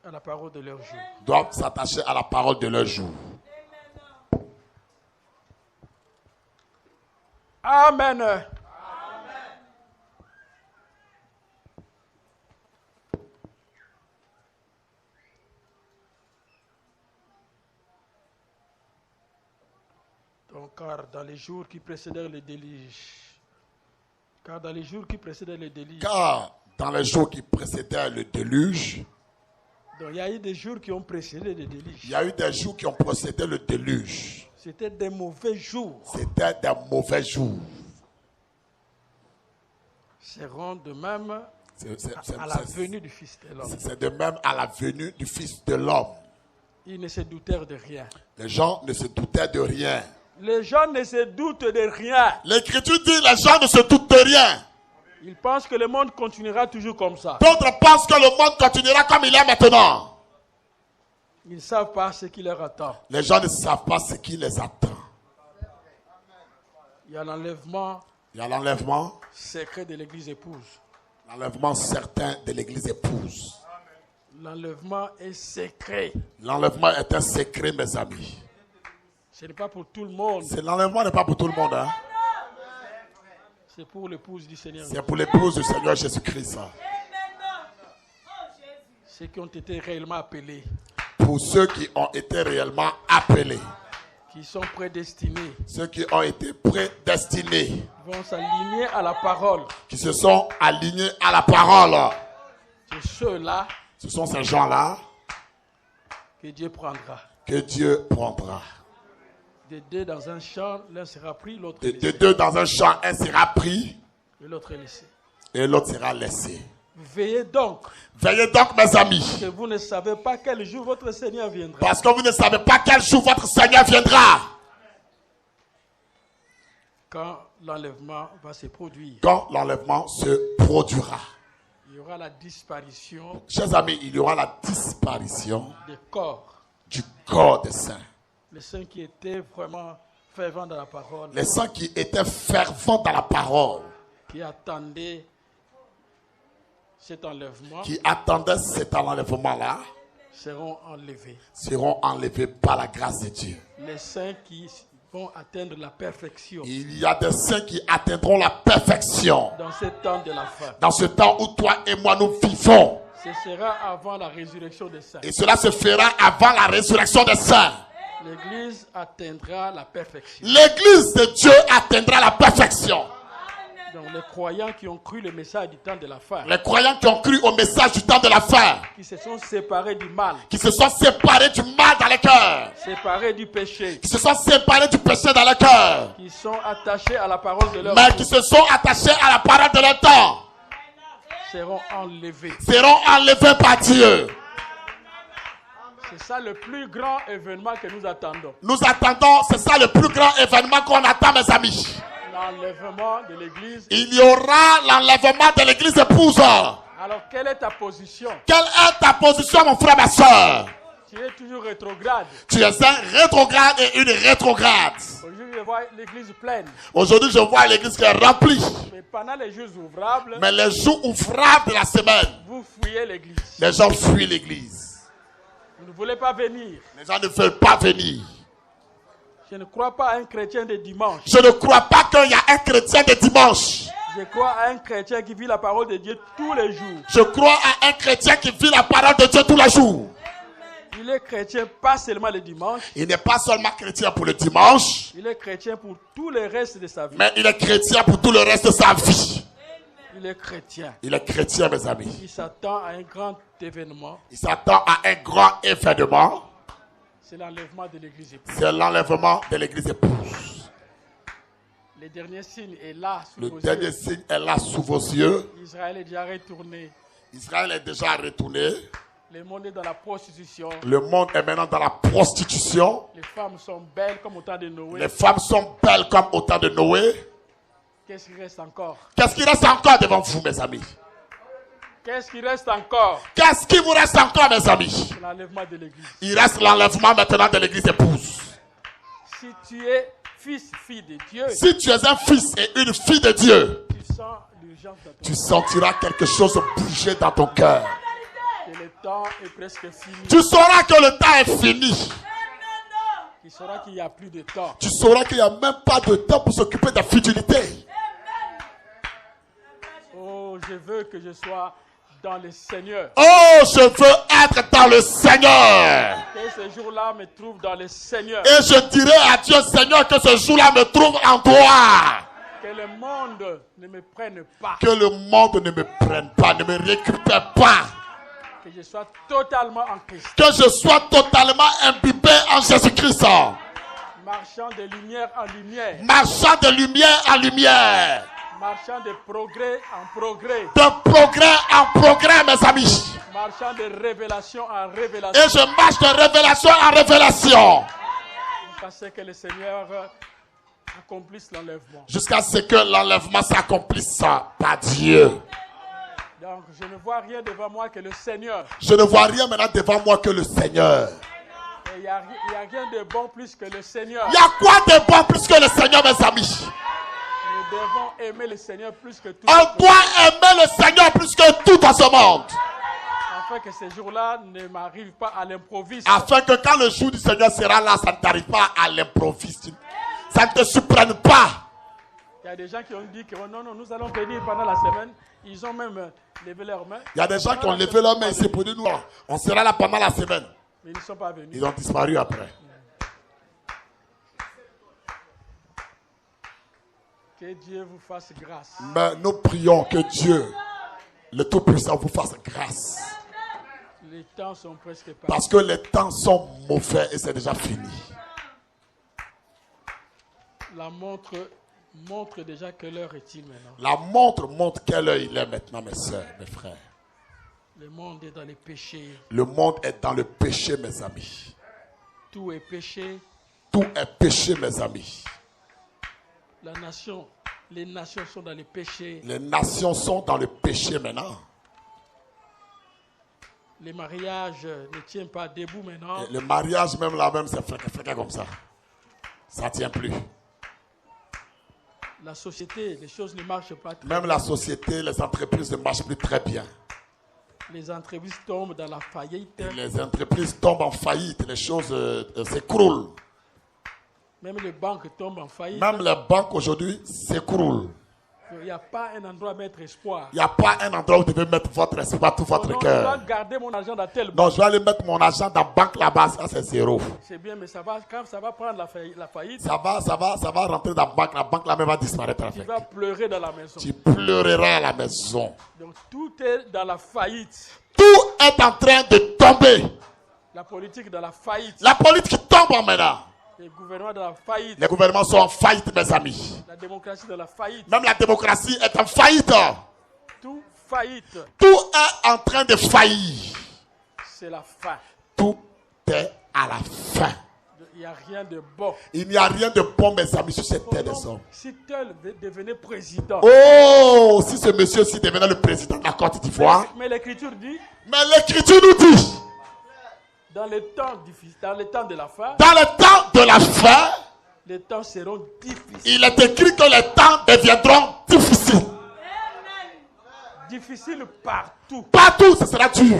à la parole de leur jour. doivent s'attacher à la parole de leur jour. Amen. Donc, car dans les jours qui précédèrent le déluge, Car dans les jours qui précédaient le déluge, donc il y a eu des jours qui ont précédé le déluge. il y a eu des jours qui ont précédé le déluge. C'était des mauvais jours. C'était des mauvais jours. Seront de même C'est à la venue du Fils de l'homme. c'est de même à la venue du Fils de l'homme. Ils ne se doutèrent de rien. Les gens ne se doutaient de rien. Les gens ne se doutent de rien. L'Écriture dit les gens ne se doutent de rien. Ils pensent que le monde continuera toujours comme ça. D'autres pensent que le monde continuera comme il est maintenant. Ils ne savent pas ce qui leur attend. Les gens ne savent pas ce qui les attend. Il y a l'enlèvement Il y a l'enlèvement, secret de l'église épouse. l'enlèvement certain de l'église épouse. L'enlèvement est secret. L'enlèvement est un secret, mes amis. Ce n'est pas pour tout le monde. L'enlèvement n'est pas pour tout le monde. Hein? C'est pour l'épouse du Seigneur. C'est pour l'épouse du Seigneur Jésus-Christ. Ceux qui ont été réellement appelés. Pour ceux qui ont été réellement appelés. Qui sont prédestinés. Ceux qui ont été prédestinés. Vont s'aligner à la parole. Qui se sont alignés à la parole. C'est ceux-là. Ce sont ces gens-là. Que Dieu prendra. Que Dieu prendra. De deux dans un champ, l'un sera pris, l'autre De laissé. deux dans un champ, un sera pris. Et l'autre est laissé. Et l'autre sera laissé. Veillez donc. Veillez donc, mes amis. Que vous ne savez pas quel jour votre Seigneur viendra. Parce que vous ne savez pas quel jour votre Seigneur viendra. Quand l'enlèvement va se produire. Quand l'enlèvement se produira. Il y aura la disparition. Chers amis, il y aura la disparition des corps. Du corps des saints. Les saints qui étaient vraiment fervents dans la parole. Les saints qui étaient fervents dans la parole. Qui attendaient cet enlèvement. Qui attendaient cet enlèvement-là. Seront enlevés. Seront enlevés par la grâce de Dieu. Les saints qui vont atteindre la perfection. Il y a des saints qui atteindront la perfection. Dans ce temps de la fin. Dans ce temps où toi et moi nous vivons. Ce sera avant la résurrection des saints. Et cela se fera avant la résurrection des saints. L'Église atteindra la perfection. L'Église de Dieu atteindra la perfection. Donc les croyants qui ont cru le message du temps de la fin. Les croyants qui ont cru au message du temps de la fin. Qui se sont séparés du mal. Qui se sont séparés du mal dans les cœurs. Séparés du péché. Qui se sont séparés du péché dans les cœurs. Qui sont attachés à la parole de leur Mais temps. qui se sont attachés à la parole de leur temps. Seront enlevés. Seront enlevés par Dieu. C'est ça le plus grand événement que nous attendons. Nous attendons, c'est ça le plus grand événement qu'on attend, mes amis. L'enlèvement de l'église. Il y aura l'enlèvement de l'église épouse. Alors, quelle est ta position? Quelle est ta position, mon frère, ma soeur? Tu es toujours rétrograde. Tu es un rétrograde et une rétrograde. Aujourd'hui, je vois l'église pleine. Aujourd'hui, je vois l'église qui est remplie. Mais pendant les jours ouvrables, Mais les jours ouvrables de la semaine, vous fouillez l'église. les gens fuient l'église. Vous ne voulez pas venir. Les gens ne veulent pas venir. Je ne crois pas à un chrétien de dimanche. Je ne crois pas qu'il y a un chrétien de dimanche. Je crois à un chrétien qui vit la parole de Dieu tous les jours. Je crois à un chrétien qui vit la parole de Dieu tous les jours. Il est chrétien pas seulement le dimanche. Il n'est pas seulement chrétien pour le dimanche, Il est chrétien pour tout le reste de sa vie. mais il est chrétien pour tout le reste de sa vie. Il est chrétien. Il est chrétien, mes amis. Il s'attend à un grand événement. Il s'attend à un grand événement. C'est l'enlèvement de l'église épouse. C'est l'enlèvement de l'église épouse. Le dernier signe est là. Sous Le vos dernier yeux. signe est là sous vos yeux. Israël est déjà retourné. Israël est déjà retourné. Le monde est dans la prostitution. Le monde est maintenant dans la prostitution. Les femmes sont belles comme au temps de Noé. Les femmes sont belles comme au temps de Noé. Qu'est-ce qui reste encore? Qu'est-ce qui reste encore devant vous, mes amis? Qu'est-ce qui reste encore? Qu'est-ce qui vous reste encore, mes amis? C'est l'enlèvement de l'église. Il reste l'enlèvement maintenant de l'église épouse. Si tu es fils, fille de Dieu, Si tu es un fils et une fille de Dieu, tu sens l'urgence dans ton tu sentiras quelque chose bouger dans ton cœur. cœur. Et le temps est presque fini. Tu sauras que le temps est fini. Tu sauras qu'il n'y a plus de temps. Tu sauras qu'il n'y a même pas de temps pour s'occuper de la futilité. Oh, je veux que je sois dans le Seigneur. Oh, je veux être dans le Seigneur. Que ce jour-là me trouve dans le Seigneur. Et je dirai à Dieu, Seigneur, que ce jour-là me trouve en toi. Que le monde ne me prenne pas. Que le monde ne me prenne pas, ne me récupère pas. Que je sois totalement en Christ. Que je sois totalement imbibé en Jésus-Christ. Marchant de lumière en lumière. Marchant de lumière en lumière. Marchant de progrès en progrès. De progrès en progrès, mes amis. Marchant de révélation en révélation. Et je marche de révélation en révélation. Parce que le Seigneur accomplisse l'enlèvement. Jusqu'à ce que l'enlèvement s'accomplisse par Dieu. Donc je ne vois rien devant moi que le Seigneur. Je ne vois rien maintenant devant moi que le Seigneur. Et il n'y a rien de bon plus que le Seigneur. Il y a quoi de bon plus que le Seigneur, mes amis? Nous devons aimer le Seigneur plus que tout. On doit aimer le Seigneur plus que tout dans ce monde. Afin que ces jours-là ne m'arrivent pas à l'improviste. Afin que quand le jour du Seigneur sera là, ça ne t'arrive pas à l'improviste. Ça ne te surprenne pas. Il y a des gens qui ont dit que oh, non, nous allons venir pendant la semaine. Ils ont même levé leurs mains. Il y a des gens qui ont levé leurs mains ici pour dire nous, on sera là pendant la semaine. Mais ils ne sont pas venus. Ils ont disparu après. Que Dieu vous fasse grâce. Mais nous prions que Dieu, le Tout-Puissant, vous fasse grâce. Les temps sont presque passés. Parce que les temps sont mauvais et c'est déjà fini. La montre montre déjà quelle heure est-il maintenant. La montre montre quelle heure il est maintenant, mes soeurs, mes frères. Le monde est dans les péchés. Le monde est dans le péché, mes amis. Tout est péché. Tout est péché, mes amis. Les nations sont dans les péchés. Les nations sont dans le péché maintenant. Les mariages ne tiennent pas debout maintenant. Et le mariage, même là-même, c'est fréquent comme ça. Ça ne tient plus. La société, les choses ne marchent pas très Même bien. la société, les entreprises ne marchent plus très bien. Les entreprises tombent dans la faillite. Et les entreprises tombent en faillite, les choses s'écroulent. Même les banques tombent en faillite. Même les banques aujourd'hui s'écroulent. Il n'y a pas un endroit à mettre espoir. Il n'y a pas un endroit où vous devez mettre votre espoir, tout votre Non, je cœur. dois garder mon argent dans telle banque. Non, je vais aller mettre mon argent dans la banque là-bas, ça c'est zéro. C'est bien, mais ça va, quand ça va prendre la faillite, Ça va rentrer dans la banque là-même va disparaître tu avec. vas pleurer dans la maison. Tu pleureras à la maison. Donc tout est dans la faillite. Tout est en train de tomber. La politique dans la faillite. La politique tombe en maintenant. Les gouvernements dans la faillite. Les gouvernements sont en faillite, mes amis. La démocratie dans la faillite. Même la démocratie est en faillite. Tout faillite. Tout est en train de faillir. C'est la fin. Tout est à la fin. Il n'y a rien de bon. Il n'y a rien de bon, mes amis, sur cette terre des Donc, hommes. si tel devenait président. Oh, si ce monsieur-ci devenait le président de la Côte d'Ivoire. Mais l'Écriture dit, Mais l'Écriture nous dit, dans les temps difficiles, dans les temps de la fin, dans le temps de la fin, les temps seront difficiles. il est écrit que les temps deviendront difficiles. Difficiles partout. Partout, ce sera dur.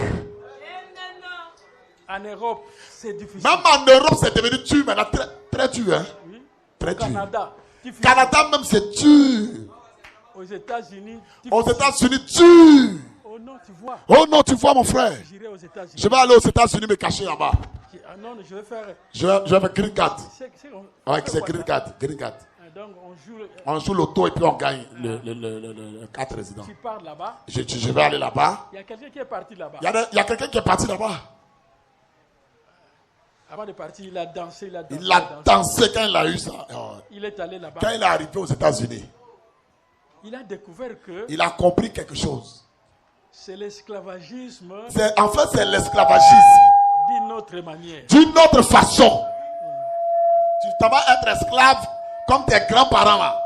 En Europe, c'est difficile. Même en Europe, c'est devenu dur maintenant, très, très dur. Hein? Oui. Très Au dur. Canada, difficile. Canada même, c'est dur. Aux États-Unis, Aux difficile. États-Unis, dur. Oh non, tu vois. Oh non, tu vois mon frère. J'irai aux États-Unis. Je vais aller aux États-Unis me cacher là-bas. Ah non, je vais faire. Je vais faire green card. On Ouais, fait c'est quoi, green ça? card. Green card. Donc on joue. On joue l'auto et puis on gagne le 4 résidents. Tu pars là-bas. Je vais aller là-bas. Il y a quelqu'un qui est parti là-bas. Il y a quelqu'un qui est parti là-bas. Avant de partir, il a dansé, il a dansé. Il a dansé quand il a eu ça. Il est allé là-bas. Quand il est arrivé aux États-Unis, Il a découvert que il a compris quelque chose. c'est l'esclavagisme En fait, c'est l'esclavagisme. d'une autre manière. D'une autre façon. Tu t'en vas être esclave comme tes grands-parents là.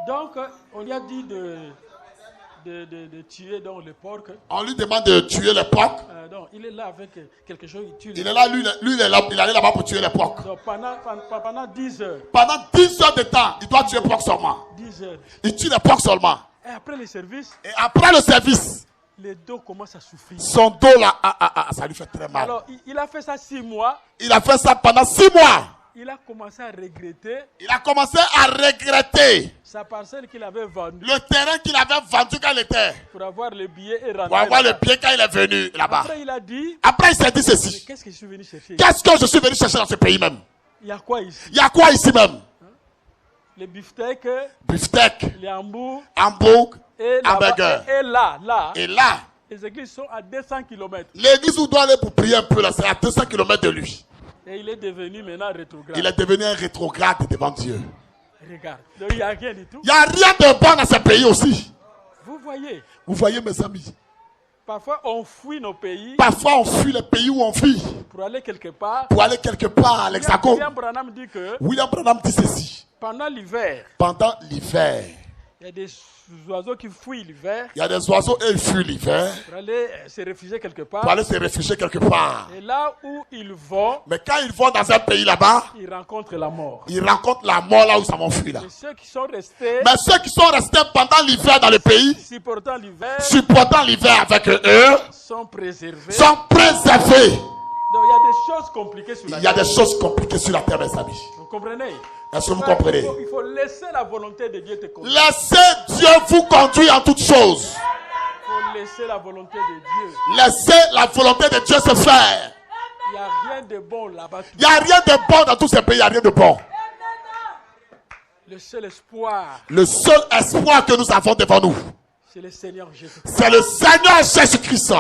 Donc, on lui a dit de tuer donc, le porc. On lui demande de tuer les porcs. Donc, il est là avec quelque chose, il tue. Il est là, lui il est là, il allait là-bas pour tuer les porcs. Donc, pendant 10 heures. Pendant 10 heures de temps, il doit tuer les porcs seulement. 10 heures. Il tue les porcs seulement. Et après le service, Et après le service, les dos commencent à souffrir. son dos là, ça lui fait très mal. Alors, il a fait ça 6 mois. Il a fait ça pendant 6 mois. Il a commencé à regretter Il a commencé à regretter sa parcelle qu'il avait vendue le terrain qu'il avait vendu quand il était. pour avoir le billet et rentrer. Pour avoir le là-bas. bien quand il est venu là-bas. Après, il a dit, Après, il s'est dit mais ceci. qu'est-ce que je suis venu chercher? Qu'est-ce que je suis venu chercher dans ce pays même? Il y a quoi ici? Il y a quoi ici même? Les beefsteaks, Beefsteak, les hambourgs, hamburg, et là-bas, hamburger. et là, Et là, les églises sont à 200 km. l'église où doit aller pour prier un peu là, c'est à 200 km de lui. Et il est devenu maintenant rétrograde. Il est devenu un rétrograde devant Dieu. Regarde, donc il n'y a rien du tout. Il n'y a rien de bon dans ce pays aussi. Vous voyez, Vous voyez mes amis. parfois on fuit nos pays Parfois on fuit les pays où on vit pour aller quelque part. pour aller quelque part à l'Hexagone. William Branham dit que William Branham dit ceci. pendant l'hiver, Pendant l'hiver, il y a des oiseaux qui fuient l'hiver il y a des oiseaux et ils fuient l'hiver pour aller se réfugier quelque pour part. aller se réfugier quelque part. Et là où ils vont, Mais quand ils vont dans un pays là-bas, ils rencontrent la mort. ils rencontrent la mort là où ça m'enfuit là. Et ceux qui sont restés Mais ceux qui sont restés pendant l'hiver dans le pays, supportant l'hiver supportant l'hiver avec eux, sont préservés. sont préservés. Donc il y a des choses compliquées sur la Il y a terre. des choses compliquées sur la terre, mes amis. Vous comprenez? Est-ce que vous comprenez? Il faut laisser la volonté de Dieu te conduire. Laissez Dieu vous conduire en toutes choses. Il faut laisser la volonté de Dieu. Laissez la volonté de Dieu se faire. Il n'y a rien de bon là-bas. Il n'y a rien de bon dans tous ces pays, il n'y a rien de bon. Le seul espoir, Le seul espoir que nous avons devant nous, c'est le Seigneur Jésus. c'est le Seigneur Jésus-Christ.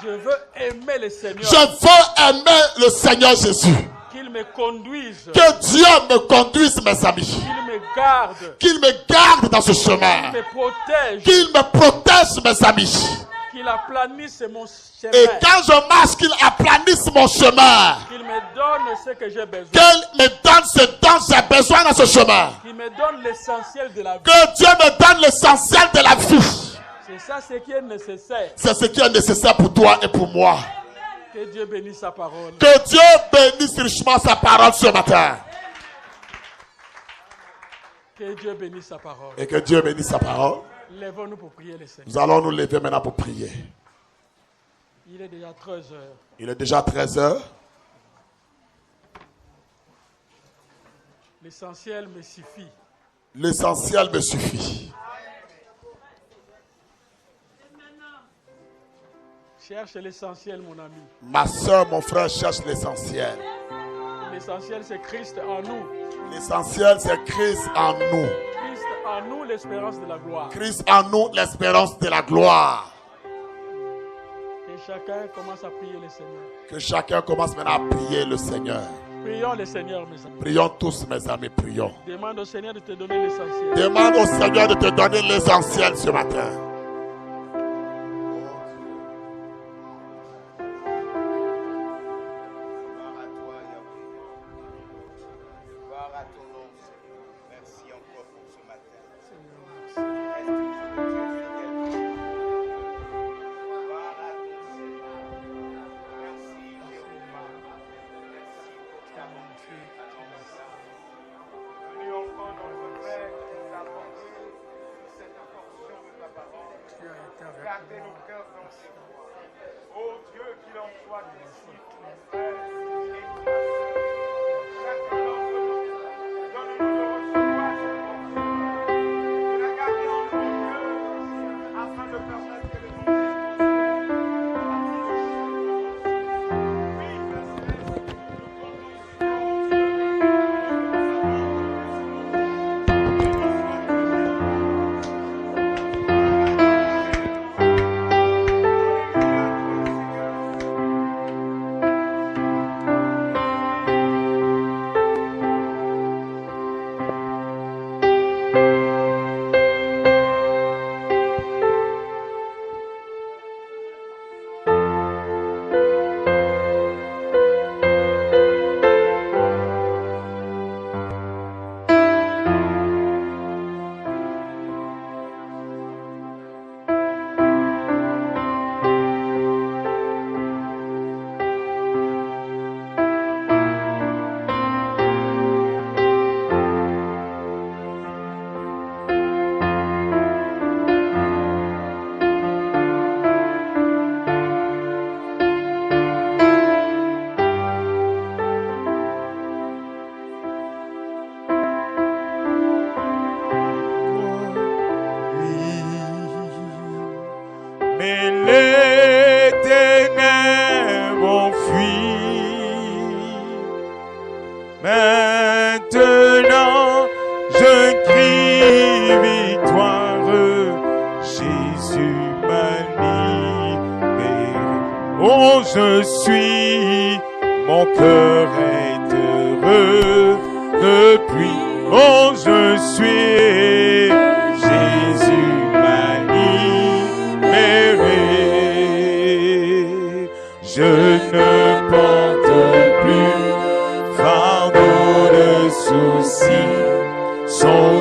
Je veux aimer le Seigneur. Je veux aimer le Seigneur Jésus. Qu'il me conduise. Que Dieu me conduise, mes amis. Qu'il me garde. Qu'il me garde dans ce chemin. Qu'il me protège. Qu'il me protège, mes amis. Qu'il aplanisse mon chemin. Et quand je marche, qu'il aplanisse mon chemin. Qu'il me donne ce que j'ai besoin. Qu'il me donne ce dont j'ai besoin dans ce chemin. Qu'il me donne l'essentiel de la vie. Que Dieu me donne l'essentiel de la vie. C'est ça ce qui est nécessaire. C'est ce qui est nécessaire pour toi et pour moi. Que Dieu bénisse sa parole. Que Dieu bénisse richement sa parole ce matin. Que Dieu bénisse sa parole. Et que Dieu bénisse sa parole. Lèvons-nous pour prier le Seigneur. Nous allons nous lever maintenant pour prier. Il est déjà 13 heures. Il est déjà 13 heures. L'essentiel me suffit. L'essentiel me suffit. Cherche l'essentiel, mon ami. Ma soeur, mon frère cherche l'essentiel. L'essentiel, c'est Christ en nous. L'essentiel, c'est Christ en nous. Christ en nous, l'espérance de la gloire. Christ en nous, l'espérance de la gloire. Que chacun commence à prier le Seigneur. Que chacun commence maintenant à prier le Seigneur. Prions le Seigneur, mes amis. Prions tous, mes amis, prions. Demande au Seigneur de te donner l'essentiel. Demande au Seigneur de te donner l'essentiel ce matin. ton nom, Seigneur. Merci encore pour ce matin. Seigneur, Reste toujours Dieu fidèle. Gloire à ton Seigneur. Merci, Jéhovah. Merci pour ta bonté à l'ensemble. Venu encore notre Père qui nous a apporté cette portion de ta parole. Gardez nos cœurs dans tes voies. Ô Dieu, qu'il en soit ici, mon frère et ma soeur. Chacun d'entre nous, donne-nous de recevoir cette portion. De la garder en nos cœurs, afin de permettre que les autres mais les ténèbres ont fui. Maintenant, je crie victoire. Jésus m'a libéré. Oh, je suis, mon cœur est heureux depuis. Oh, je suis, Jésus m'a libéré. Je ne porte plus fardeau de soucis. Son